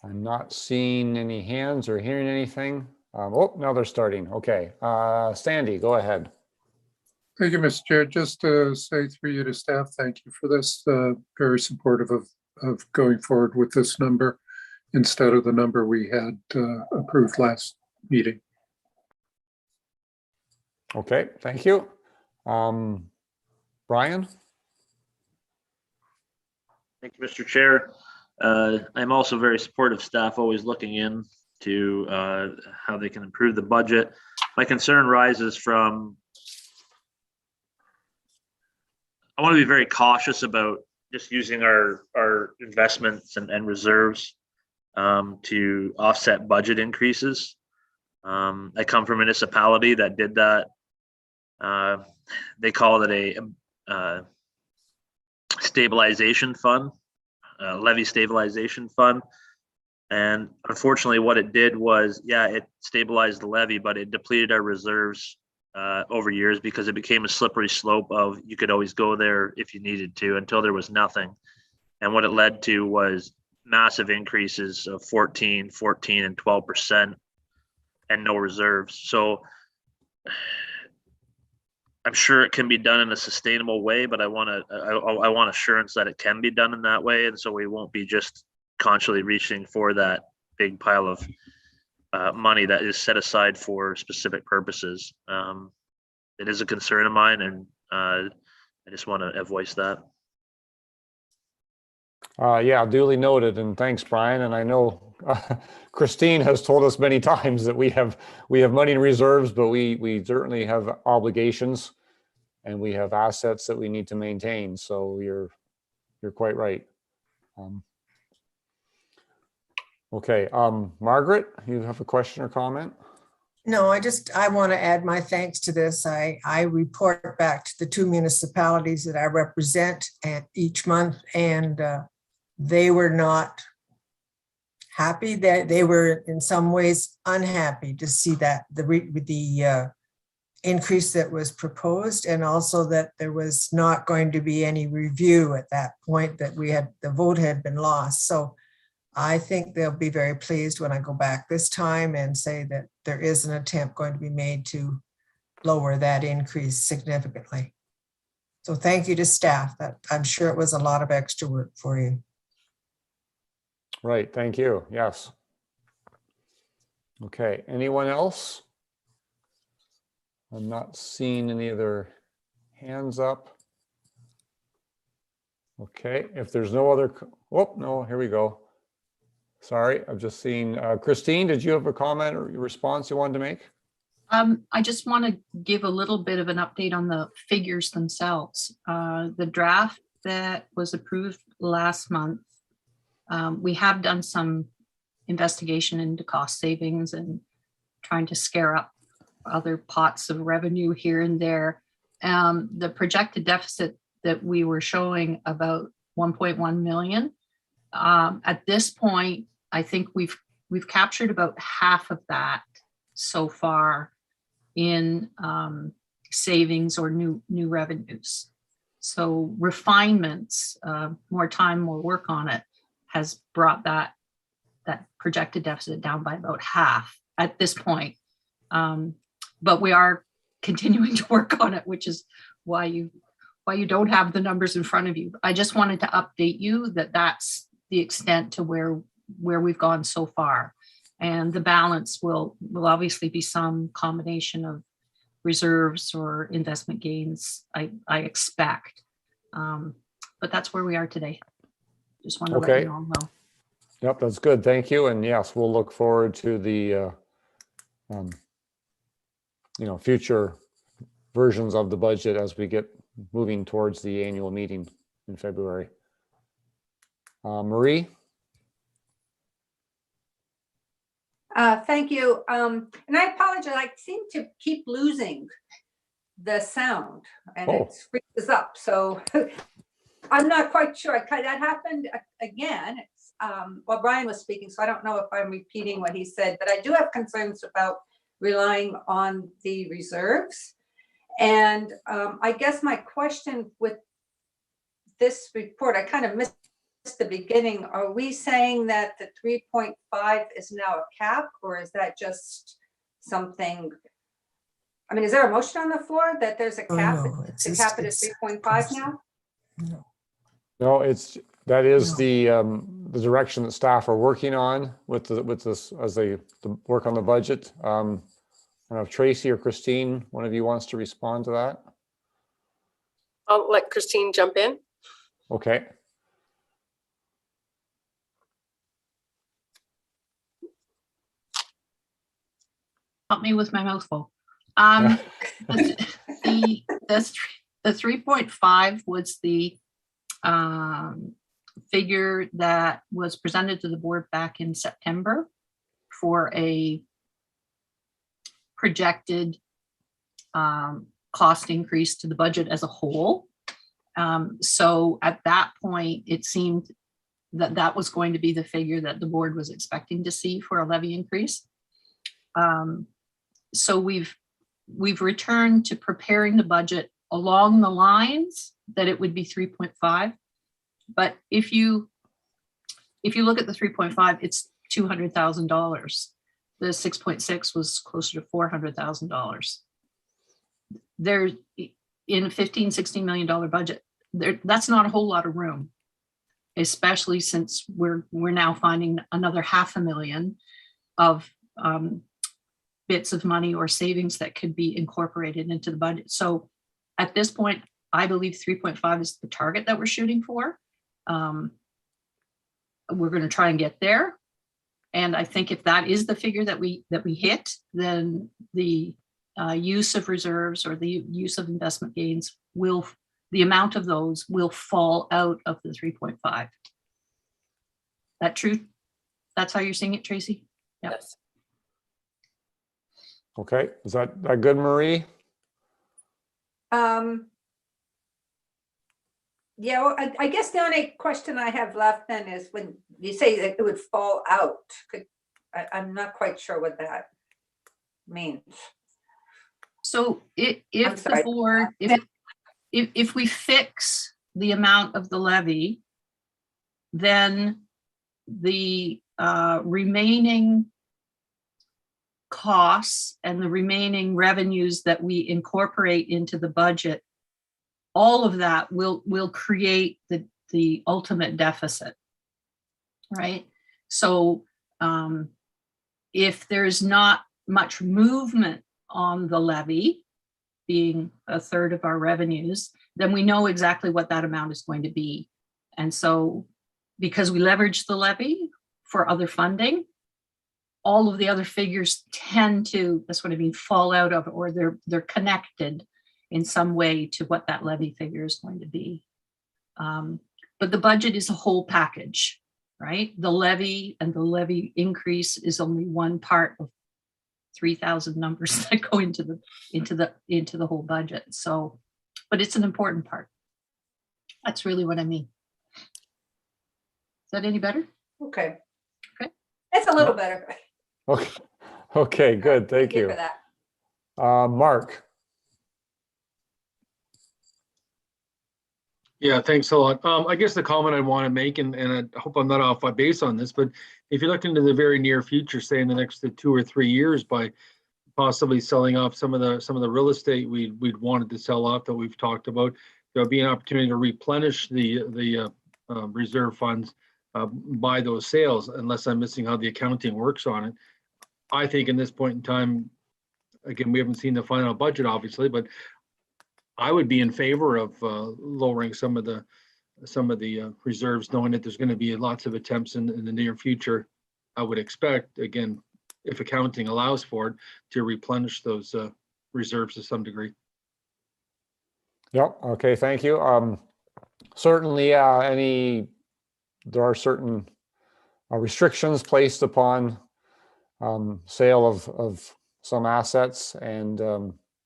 I'm not seeing any hands or hearing anything. Oh, now they're starting. Okay, Sandy, go ahead. Thank you, Mr. Chair. Just to say through you to staff, thank you for this. Very supportive of going forward with this number instead of the number we had approved last meeting. Okay, thank you. Brian? Thank you, Mr. Chair. I'm also very supportive of staff, always looking into how they can improve the budget. My concern rises from, I want to be very cautious about just using our investments and reserves to offset budget increases. I come from a municipality that did that. They call it a stabilization fund, levy stabilization fund. And unfortunately, what it did was, yeah, it stabilized the levy, but it depleted our reserves over years because it became a slippery slope of you could always go there if you needed to until there was nothing. And what it led to was massive increases of 14, and 12% and no reserves. So I'm sure it can be done in a sustainable way, but I want assurance that it can be done in that way. And so we won't be just constantly reaching for that big pile of money that is set aside for specific purposes. It is a concern of mine, and I just want to voice that. Yeah, duly noted, and thanks, Brian. And I know Christine has told us many times that we have money in reserves, but we certainly have obligations, and we have assets that we need to maintain. So you're quite right. Okay, Margaret, you have a question or comment? No, I want to add my thanks to this. I report back to the 2 municipalities that I represent each month, and they were not happy. That they were in some ways unhappy to see that the increase that was proposed, and also that there was not going to be any review at that point, that the vote had been lost. So I think they'll be very pleased when I go back this time and say that there is an attempt going to be made to lower that increase significantly. So thank you to staff. That I'm sure it was a lot of extra work for you. Right, thank you. Yes. Okay, anyone else? I'm not seeing any other hands up. Okay, if there's no other, oh, no, here we go. Sorry, I've just seen, Christine, did you have a comment or response you wanted to make? I just want to give a little bit of an update on the figures themselves. The draft that was approved last month, we have done some investigation into cost savings and trying to scare up other pots of revenue here and there. The projected deficit that we were showing, about 1.1 million. At this point, I think we've captured about half of that so far in savings or new revenues. So refinements, more time, more work on it, has brought that projected deficit down by about half at this point. But we are continuing to work on it, which is why you don't have the numbers in front of you. I just wanted to update you that that's the extent to where we've gone so far. And the balance will obviously be some combination of reserves or investment gains, I expect. But that's where we are today. Just want to let you all know. Yep, that's good. Thank you. And yes, we'll look forward to the future versions of the budget as we get moving towards the annual meeting in February. Marie? Thank you. And I apologize. I seem to keep losing the sound, and it freezes up. So I'm not quite sure. That happened again. It's, well, Brian was speaking, so I don't know if I'm repeating what he said, but I do have concerns about relying on the reserves. And I guess my question with this report, I kind of missed the beginning. Are we saying that the 3.5 is now a cap, or is that just something? I mean, is there a motion on the floor that there's a cap? No, The cap it is 3.5 now? No, that is the direction that staff are working on with this as they work on the budget. I don't know if Tracy or Christine, one of you wants to respond to that. I'll let Christine jump in. Okay. Help me with my mouthful. The 3.5 was the figure that was presented to the board back in September for a projected cost increase to the budget as a whole. So at that point, it seemed that that was going to be the figure that the board was expecting to see for a levy increase. So we've returned to preparing the budget along the lines that it would be 3.5. But if you look at the 3.5, it's $200,000. The 6.6 was closer to $400,000. there's in a $15-16 million budget, that's not a whole lot of room, especially since we're now finding another $500,000 of bits of money or savings that could be incorporated into the budget. So at this point, I believe 3.5 is the target that we're shooting for. We're going to try and get there. And I think if that is the figure that we hit, then the use of reserves or the use of investment gains the amount of those will fall out of the 3.5. That true? That's how you're seeing it, Tracy? Yes. Okay, is that good, Marie? Yeah, well, I guess the only question I have left then is when you say that it would fall out, I'm not quite sure what that means. So if I'm the sorry. board, if we fix the amount of the levy, then the remaining costs and the remaining revenues that we incorporate into the budget, all of that will create the ultimate deficit, right? So if there's not much movement on the levy, being a third of our revenues, then we know exactly what that amount is going to be. And so because we leverage the levy for other funding, all of the other figures tend to, that's what I mean, fall out of, or they're connected in some way to what that levy figure is going to be. But the budget is a whole package, right? The levy and the levy increase is only one part of 3,000 numbers that go into the whole budget. So, but it's an important part. That's really what I mean. Is that any better? Okay. Okay. It's a little better. Okay, okay, good, thank you. For that. Mark. Yeah, thanks a lot. I guess the comment I want to make, and I hope I'm not off by base on this, but if you look into the very near future, say in the next 2 or 3 years, by possibly selling off some of the real estate we'd wanted to sell off that we've talked about, there'll be an opportunity to replenish the reserve funds by those sales, unless I'm missing how the accounting works on it. I think in this point in time, again, we haven't seen the final budget, obviously, but I would be in favor of lowering some of the reserves, knowing that there's going to be lots of attempts in the near future. I would expect, again, if accounting allows for it, to replenish those reserves to some degree. Yep. Okay. Thank you. Certainly, there are certain restrictions placed upon sale of some assets and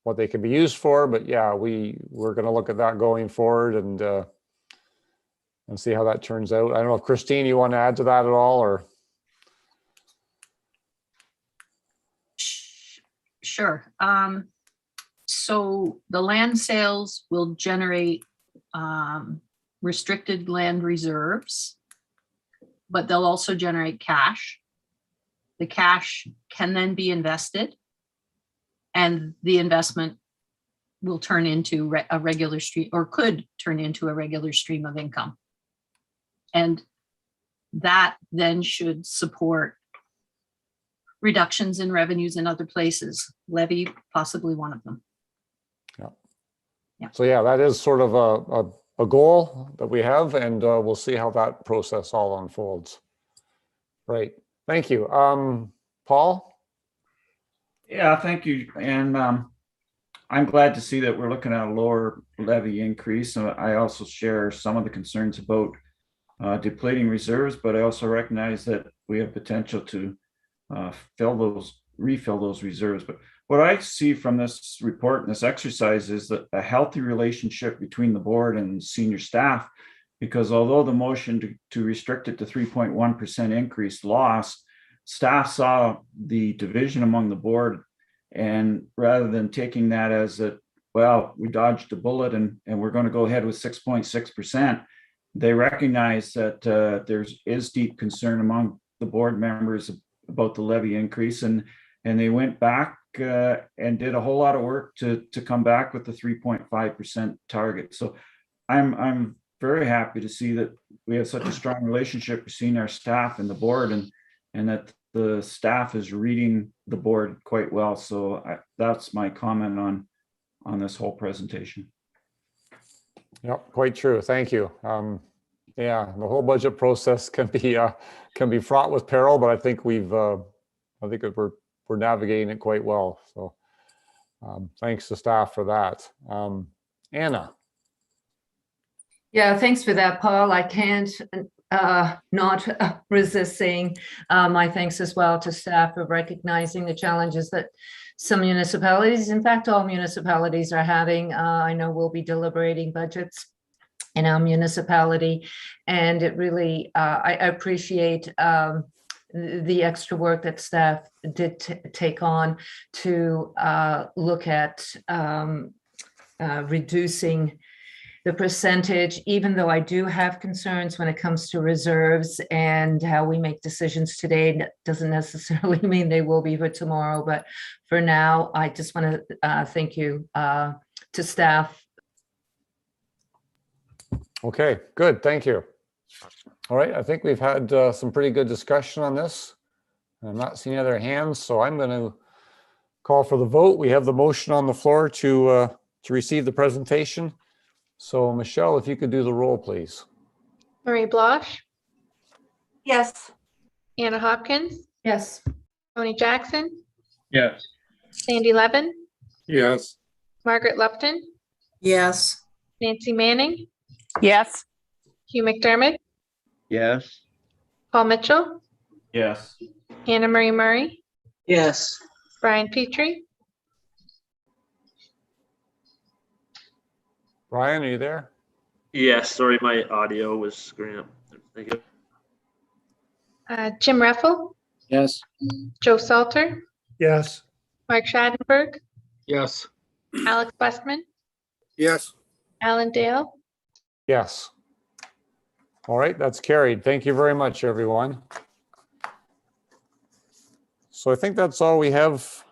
what they can be used for. But yeah, we're going to look at that going forward and see how that turns out. I don't know if Christine, you want to add to that at all, or? Sure. So the land sales will generate restricted land reserves, but they'll also generate cash. The cash can then be invested, and the investment will turn into a regular stream, or could turn into a regular stream of income. And that then should support reductions in revenues in other places, levy possibly one of them. Yeah. So yeah, that is sort of a goal that we have, and we'll see how that process all unfolds. Right. Thank you. Paul? Yeah, thank you. And I'm glad to see that we're looking at a lower levy increase. I also share some of the concerns about depleting reserves, but I also recognize that we have potential to refill those reserves. But what I see from this report and this exercise is that a healthy relationship between the board and senior staff, because although the motion to restrict it to 3.1% increase lost, staff saw the division among the board, and rather than taking that as a, well, we dodged a bullet and we're going to go ahead with 6.6%, they recognize that there is deep concern among the board members about the levy increase, and they went back and did a whole lot of work to come back with the 3.5% target. So I'm very happy to see that we have such a strong relationship between our staff and the board, and that the staff is reading the board quite well. So that's my comment on this whole presentation. Yep, quite true. Thank you. Yeah, the whole budget process can be fraught with peril, but I think we're navigating it quite well. So thanks to staff for that. Anna. Yeah, thanks for that, Paul. I can't not resist saying my thanks as well to staff for recognizing the challenges that some municipalities, in fact, all municipalities are having. I know we'll be deliberating budgets in our municipality, and it really, I appreciate the extra work that staff did take on to look at reducing the percentage, even though I do have concerns when it comes to reserves and how we make decisions today. That doesn't necessarily mean they will be for tomorrow, but for now, I just want to thank you to staff. Okay, good. Thank you. All right, I think we've had some pretty good discussion on this. I'm not seeing other hands, so I'm going to call for the vote. We have the motion on the floor to receive the presentation. So Michelle, if you could do the roll, please. Marie Blosh, Yes. Anna Hopkins, Yes. Tony Jackson, Yes. Sandy Levin, Yes. Margaret Lupton, Yes. Nancy Manning, Yes. Hugh McDermott, Yes. Paul Mitchell, Yes. Anna Marie Murray, Yes. Brian Petrie, Brian, are you there? Yes, sorry, my audio was screwing up. Thank you. Jim Reffel, Yes. Joe Salter, Yes. Mark Schadenberg, Yes. Alex Westman, Yes. Alan Dale. Yes. All right, that's carried. Thank you very much, everyone. So I think that's all we have.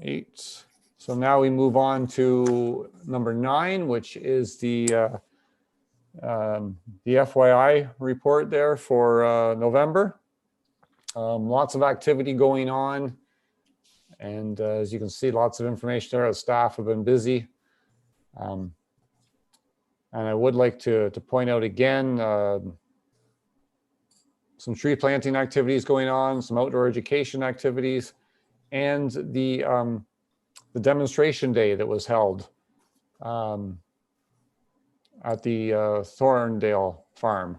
8. So now we move on to number 9, which is the FYI report there for November. Lots of activity going on. And as you can see, lots of information there. The staff have been busy. And I would like to point out again, some tree planting activities going on, some outdoor education activities, and the demonstration day that was held at the Thorndale Farm.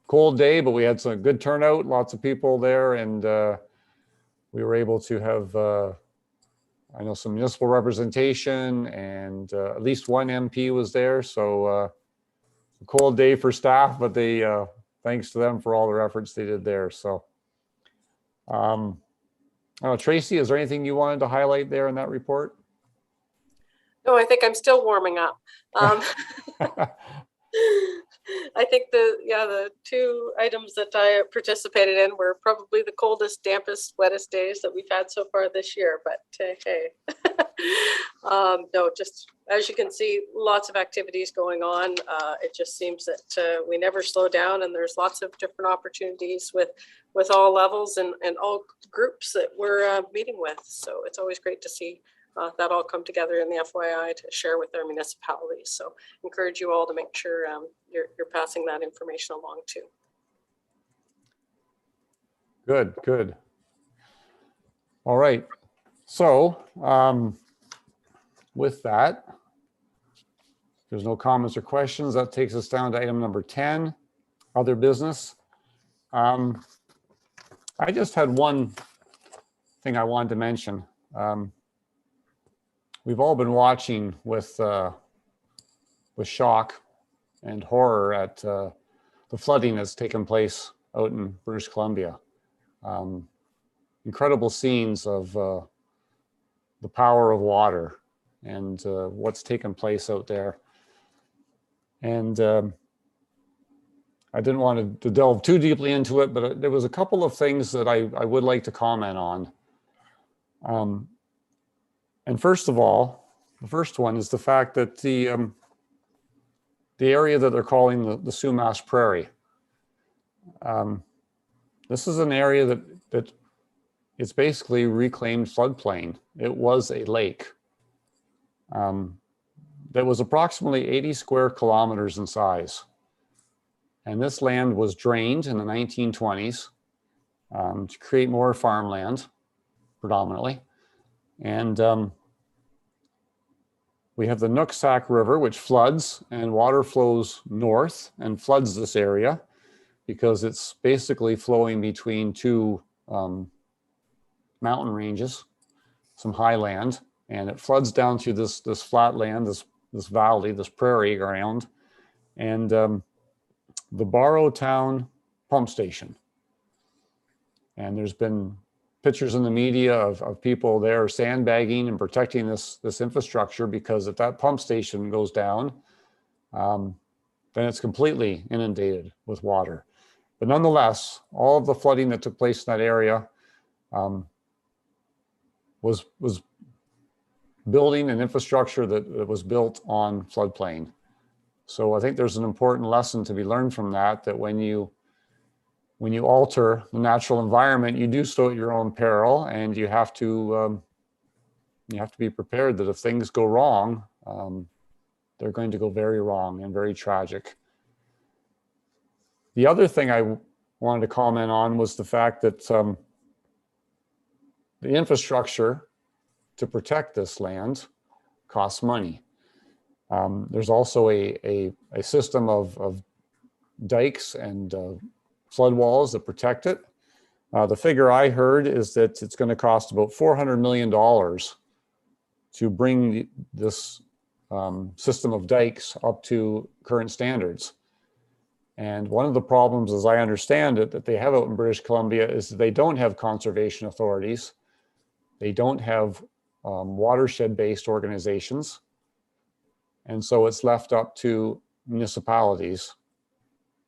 Cold day, but we had some good turnout, lots of people there, and we were able to have, I know, some municipal representation, and at least one MP was there. So a cold day for staff, but they, thanks to them for all their efforts they did there. So I don't know, Tracy, is there anything you wanted to highlight there in that report? No, I think I'm still warming up. I think the 2 items that I participated in were probably the coldest, dampest, wettest days that we've had so far this year, but hey. No, just as you can see, lots of activities going on. It just seems that we never slow down, and there's lots of different opportunities with all levels and all groups that we're meeting with. So it's always great to see that all come together in the FYI to share with our municipalities. So encourage you all to make sure you're passing that information along too. Good, good. All right. So with that, if there's no comments or questions, that takes us down to item number 10, other business. I just had one thing I wanted to mention. We've all been watching with shock and horror at the flooding that's taken place out in British Columbia. Incredible scenes of the power of water and what's taken place out there. And I didn't want to delve too deeply into it, but there was a couple of things that I would like to comment on. And first of all, the first one is the fact that the area that they're calling the Sumas Prairie. This is an area that it's basically reclaimed floodplain. It was a lake that was approximately 80 square kilometers in size. And this land was drained in the 1920s to create more farmland, predominantly. And we have the Nooksack River, which floods, and water flows north and floods this area because it's basically flowing between two mountain ranges, some highland, and it floods down through this flat land, this valley, this prairie ground, and the Barrowtown pump station. And there's been pictures in the media of people there sandbagging and protecting this infrastructure, because if that pump station goes down, then it's completely inundated with water. But nonetheless, all of the flooding that took place in that area was building an infrastructure that was built on floodplain. So I think there's an important lesson to be learned from that, that when you alter the natural environment, you do so at your own peril, and you have to be prepared that if things go wrong, they're going to go very wrong and very tragic. The other thing I wanted to comment on was the fact that the infrastructure to protect this land costs money. There's also a system of dikes and flood walls that protect it. The figure I heard is that it's going to cost about $400 million to bring this system of dikes up to current standards. And one of the problems, as I understand it, that they have out in British Columbia is that they don't have conservation authorities. They don't have watershed-based organizations. And so it's left up to municipalities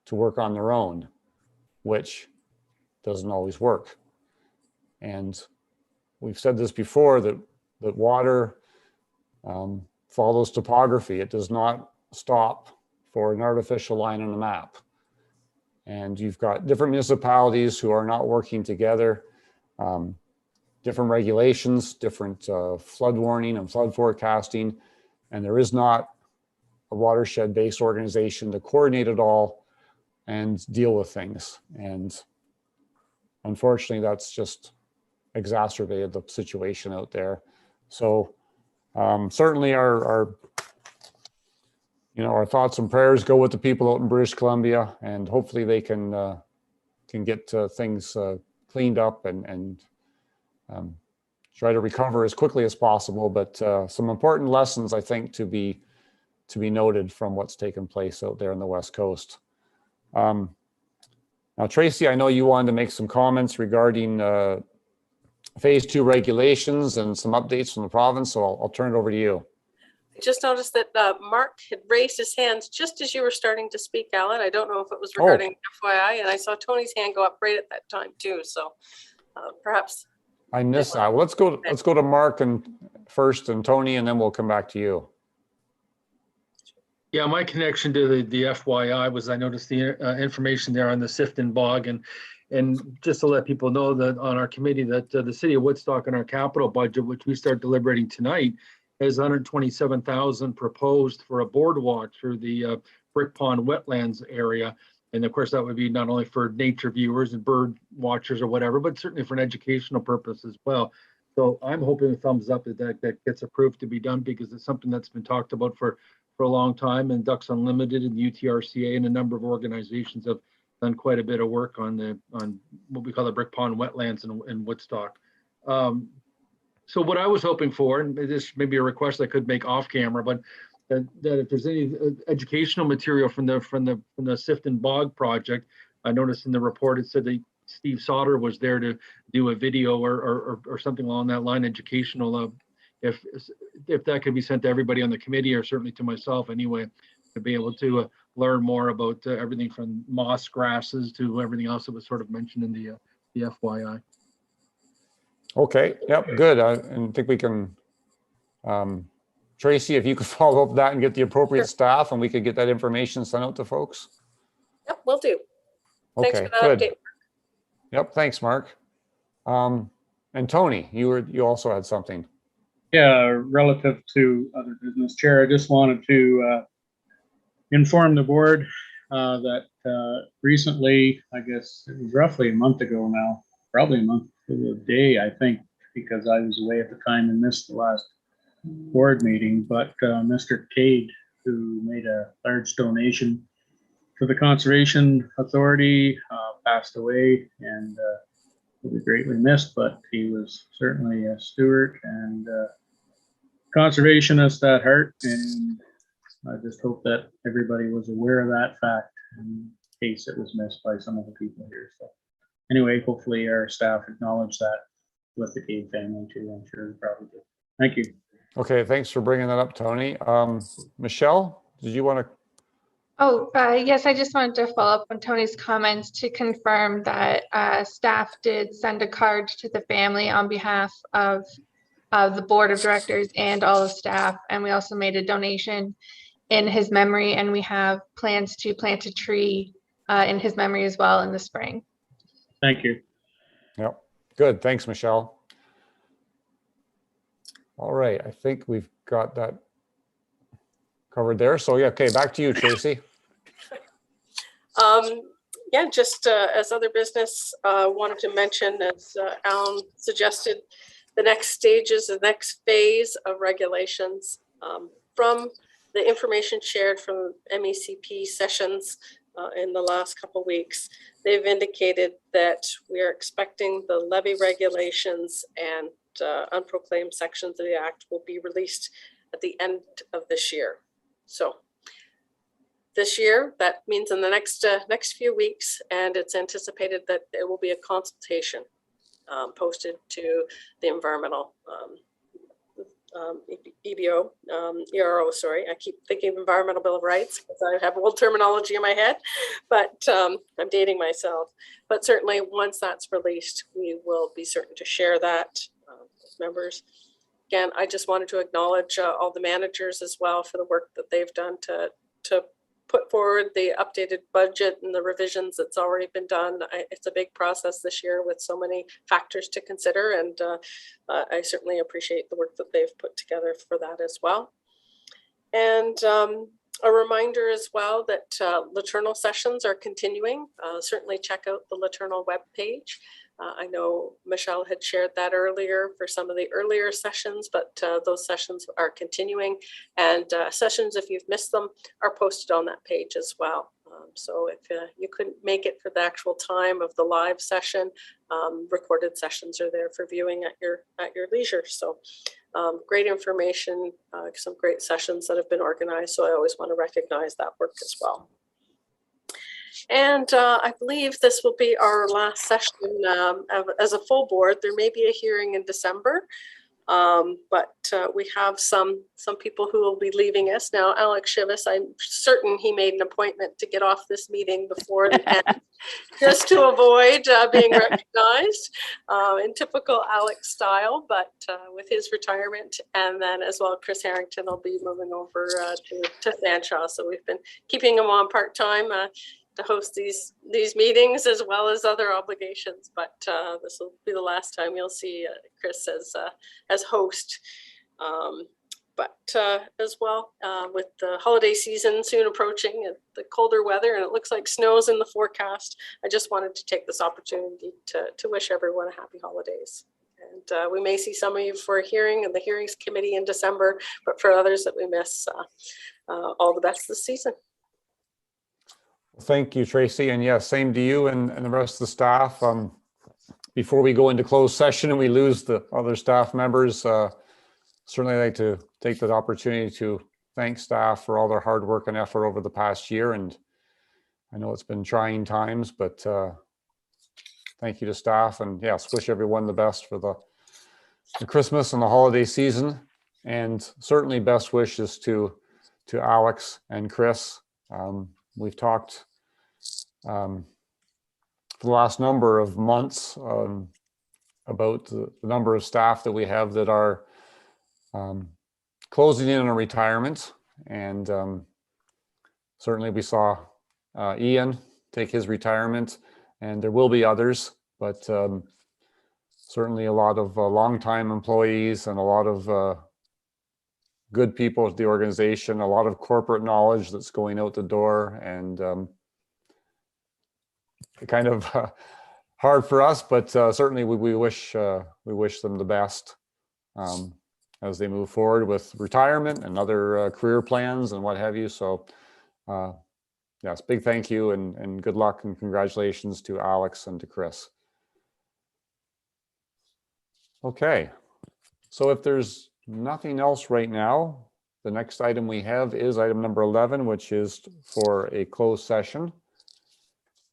to work on their own, which doesn't always work. And we've said this before, that water follows topography. It does not stop for an artificial line on a map. And you've got different municipalities who are not working together, different regulations, different flood warning and flood forecasting, and there is not a watershed-based organization to coordinate it all and deal with things. And unfortunately, that's just exacerbated the situation out there. So certainly our thoughts and prayers go with the people out in British Columbia, and hopefully they can get things cleaned up and try to recover as quickly as possible. But some important lessons, I think, to be noted from what's taken place out there on the West Coast. Now, Tracy, I know you wanted to make some comments regarding phase 2 regulations and some updates from the province, so I'll turn it over to you. I just noticed that Mark had raised his hands just as you were starting to speak, Alan. I don't know if it was regarding FYI, and I saw Tony's hand go up right at that time too. So perhaps I missed that. Well, let's go to Mark first and Tony, and then we'll come back to you. Yeah, my connection to the FYI was I noticed the information there on the Sifton Bog, and just to let people know that on our committee that the city of Woodstock and our capital budget, which we start deliberating tonight, has $127,000 proposed for a boardwalk through the Brick Pond wetlands area. And of course, that would be not only for nature viewers and bird watchers or whatever, but certainly for an educational purpose as well. So I'm hoping a thumbs up that gets approved to be done, because it's something that's been talked about for a long time, and Ducks Unlimited and UTRCA and a number of organizations have done quite a bit of work on what we call the Brick Pond wetlands in Woodstock. So what I was hoping for, and this may be a request I could make off camera, but that if there's any educational material from the Sifton Bog project, I noticed in the report it said that Steve Sauter was there to do a video or something along that line, educational. If that could be sent to everybody on the committee, or certainly to myself anyway, to be able to learn more about everything from moss grasses to everything else that was sort of mentioned in the FYI. Okay, yep, good. I think we can, Tracy, if you could follow up that and get the appropriate staff and we could get that information sent out to folks. Yep, will do. Thanks Okay, for that good. update. Yep, thanks, Mark. And Tony, you also had something. Yeah, relative to other business, Chair, I just wanted to inform the board that recently, I guess it was roughly a month ago now, probably a month to the day, I think, because I was away at the time and missed the last board meeting, but Mr. Cade, who made a large donation to the Conservation Authority, passed away, and will be greatly missed, but he was certainly a steward and conservationist at heart, and I just hope that everybody was aware of that fact in case it was missed by some of the people here. So anyway, hopefully our staff acknowledge that with the Cade family too. I'm sure they probably did. Thank you. Okay, thanks for bringing that up, Tony. Michelle, did you want to? Oh, yes, I just wanted to follow up on Tony's comments to confirm that staff did send a card to the family on behalf of the board of directors and all the staff. And we also made a donation in his memory, and we have plans to plant a tree in his memory as well in the spring. Thank you. Yep, good. Thanks, Michelle. All right, I think we've got that covered there. So yeah, okay, back to you, Tracy. Yeah, just as other business, wanted to mention, as Alan suggested, the next stages, the next phase of regulations from the information shared from MECP sessions in the last couple of weeks. They've indicated that we are expecting the levy regulations and unproclaimed sections of the Act will be released at the end of this year. So this year, that means in the next few weeks, and it's anticipated that there will be a consultation posted to the environmental EBO, ERO, sorry. I keep thinking of Environmental Bill of Rights because I have old terminology in my head, but I'm dating myself. But certainly once that's released, we will be certain to share that with members. Again, I just wanted to acknowledge all the managers as well for the work that they've done to put forward the updated budget and the revisions that's already been done. It's a big process this year with so many factors to consider, and I certainly appreciate the work that they've put together for that as well. And a reminder as well that Laternal sessions are continuing. Certainly check out the Laternal webpage. I know Michelle had shared that earlier for some of the earlier sessions, but those sessions are continuing, and sessions, if you've missed them, are posted on that page as well. So if you couldn't make it for the actual time of the live session, recorded sessions are there for viewing at your leisure. So great information, some great sessions that have been organized. So I always want to recognize that work as well. And I believe this will be our last session as a full board. There may be a hearing in December, but we have some people who will be leaving us. Now, Alex Shivas, I'm certain he made an appointment to get off this meeting before the end, just to avoid being recognized in typical Alex style, but with his retirement. And then as well, Chris Harrington will be moving over to Fanshawe. So we've been keeping him on part-time to host these meetings as well as other obligations, but this will be the last time you'll see Chris as host. But as well, with the holiday season soon approaching and the colder weather, and it looks like snow's in the forecast, I just wanted to take this opportunity to wish everyone a happy holidays. And we may see some of you for a hearing in the hearings committee in December, but for others that we miss, all the best this season. Thank you, Tracy. And yes, same to you and the rest of the staff. Before we go into closed session and we lose the other staff members, certainly I'd like to take that opportunity to thank staff for all their hard work and effort over the past year. And I know it's been trying times, but thank you to staff, and yes, wish everyone the best for the Christmas and the holiday season. And certainly best wishes to Alex and Chris. We've talked for the last number of months about the number of staff that we have that are closing in on retirement. And certainly we saw Ian take his retirement, and there will be others, but certainly a lot of longtime employees and a lot of good people at the organization, a lot of corporate knowledge that's going out the door, and kind of hard for us, but certainly we wish them the best as they move forward with retirement and other career plans and what have you. So yes, big thank you and good luck and congratulations to Alex and to Chris. Okay, so if there's nothing else right now, the next item we have is item number 11, which is for a closed session.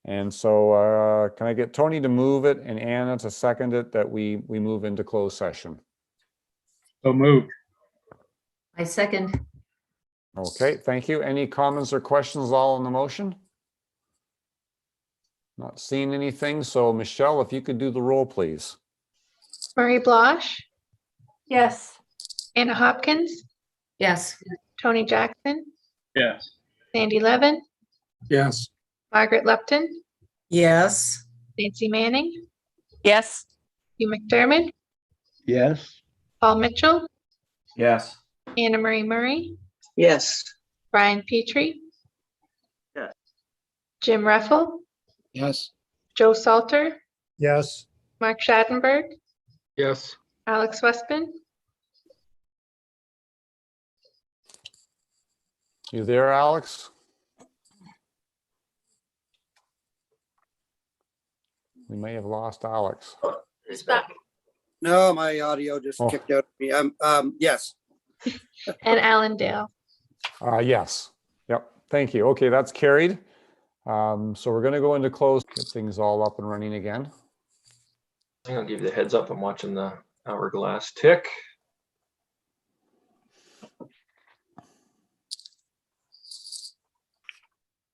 And so can I get Tony to move it and Anna to second it, that we move into closed session? So moved. I second. Okay, thank you. Any comments or questions all on the motion? Not seeing anything. So Michelle, if you could do the roll, please. Murray Blosh, Yes. Anna Hopkins, Yes. Tony Jackson, Yes. Sandy Levin, Yes. Margaret Lupton, Yes. Nancy Manning, Yes. Hugh McDermott, Yes. Paul Mitchell, Yes. Anna Marie Murray, Yes. Brian Petrie, Yes. Jim Reffel, Yes. Joe Salter, Yes. Mark Schadenberg, Yes. Alex Westman, You there, Alex? We may have lost Alex. Who's back? No, my audio just Oh. kicked out of me. Yes. and Alan Dale. Yes. Yep. Thank you. Okay, that's carried. So we're going to go into close, get things all up and running again. I'm gonna give you the heads up. I'm watching the hourglass tick.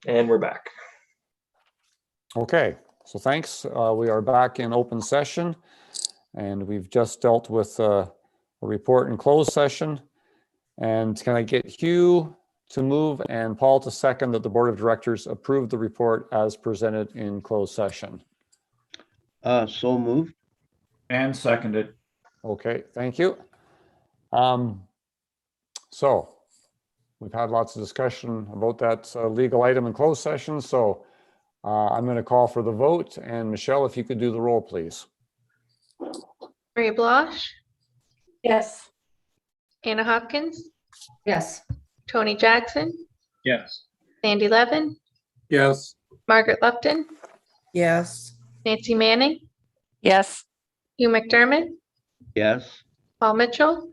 And we're back. Okay, so thanks. We are back in open session, and we've just dealt with a report in closed session. And can I get Hugh to move and Paul to second that the Board of Directors approve the report as presented in closed session? So moved. And seconded. Okay, thank you. So we've had lots of discussion about that legal item in closed session. So I'm going to call for the vote. And Michelle, if you could do the roll, please. Murray Blosh, Yes. Anna Hopkins, Yes. Tony Jackson, Yes. Sandy Levin, Yes. Margaret Lupton, Yes. Nancy Manning, Yes. Hugh McDermott, Yes. Paul Mitchell,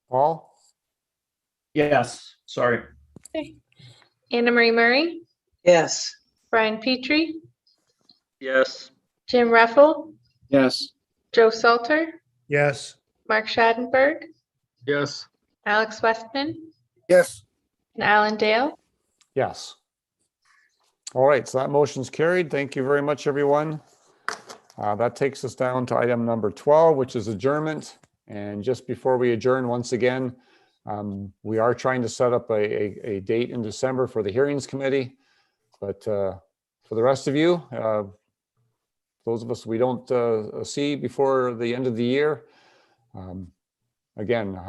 Paul? Yes, sorry. Anna Marie Murray, Yes. Brian Petrie, Yes. Jim Reffel, Yes. Joe Salter, Yes. Mark Schadenberg, Yes. Alex Westman, Yes. and Alan Dale. Yes. All right, so that motion's carried. Thank you very much, everyone. That takes us down to item number 12, which is adjournment. And just before we adjourn, once again, we are trying to set up a date in December for the hearings committee. But for the rest of you, those of us we don't see before the end of the year, again,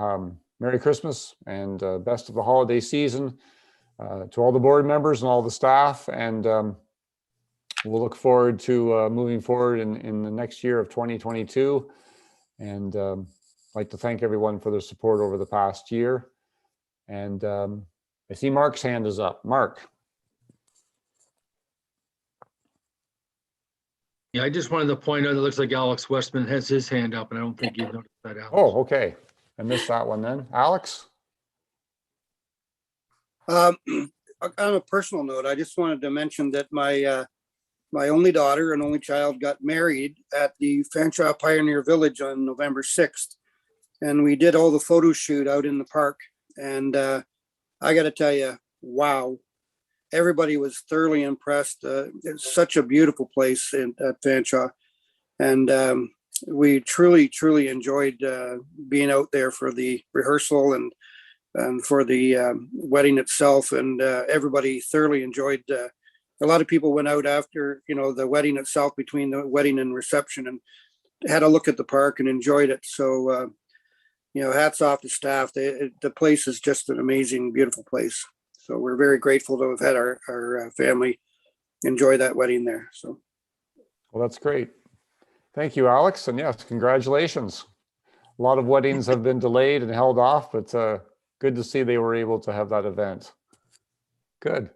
Merry Christmas and best of the holiday season to all the board members and all the staff. And we'll look forward to moving forward in the next year of 2022. And I'd like to thank everyone for their support over the past year. And I see Mark's hand is up. Mark. Yeah, I just wanted to point out, it looks like Alex Westman has his hand up, and I don't think you noticed that, Alex. Oh, okay. I missed that one then. Alex? On a personal note, I just wanted to mention that my only daughter and only child got married at the Fanshawe Pioneer Village on November 6th. And we did all the photo shoot out in the park. And I got to tell you, wow. everybody was thoroughly impressed. It's such a beautiful place at Fanshawe. And we truly enjoyed being out there for the rehearsal and for the wedding itself. And everybody thoroughly enjoyed. A lot of people went out after, the wedding itself, between the wedding and reception, and had a look at the park and enjoyed it. So, hats off to staff. The place is just an amazing, beautiful place. So we're very grateful to have had our family enjoy that wedding there. So, Well, that's great. Thank you, Alex. And yes, congratulations. A lot of weddings have been delayed and held off, but good to see they were able to have that event. Good.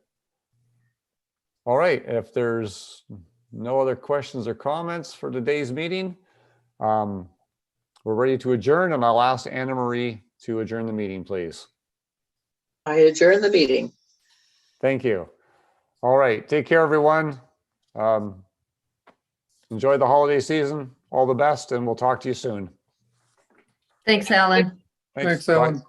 All right. If there's no other questions or comments for today's meeting, we're ready to adjourn, and I'll ask Anna Marie to adjourn the meeting, please. I adjourn the meeting. Thank you. All right. Take care, everyone. Enjoy the holiday season. All the best, and we'll talk to you soon. Thanks, Alan. Thanks, Alan. Bye.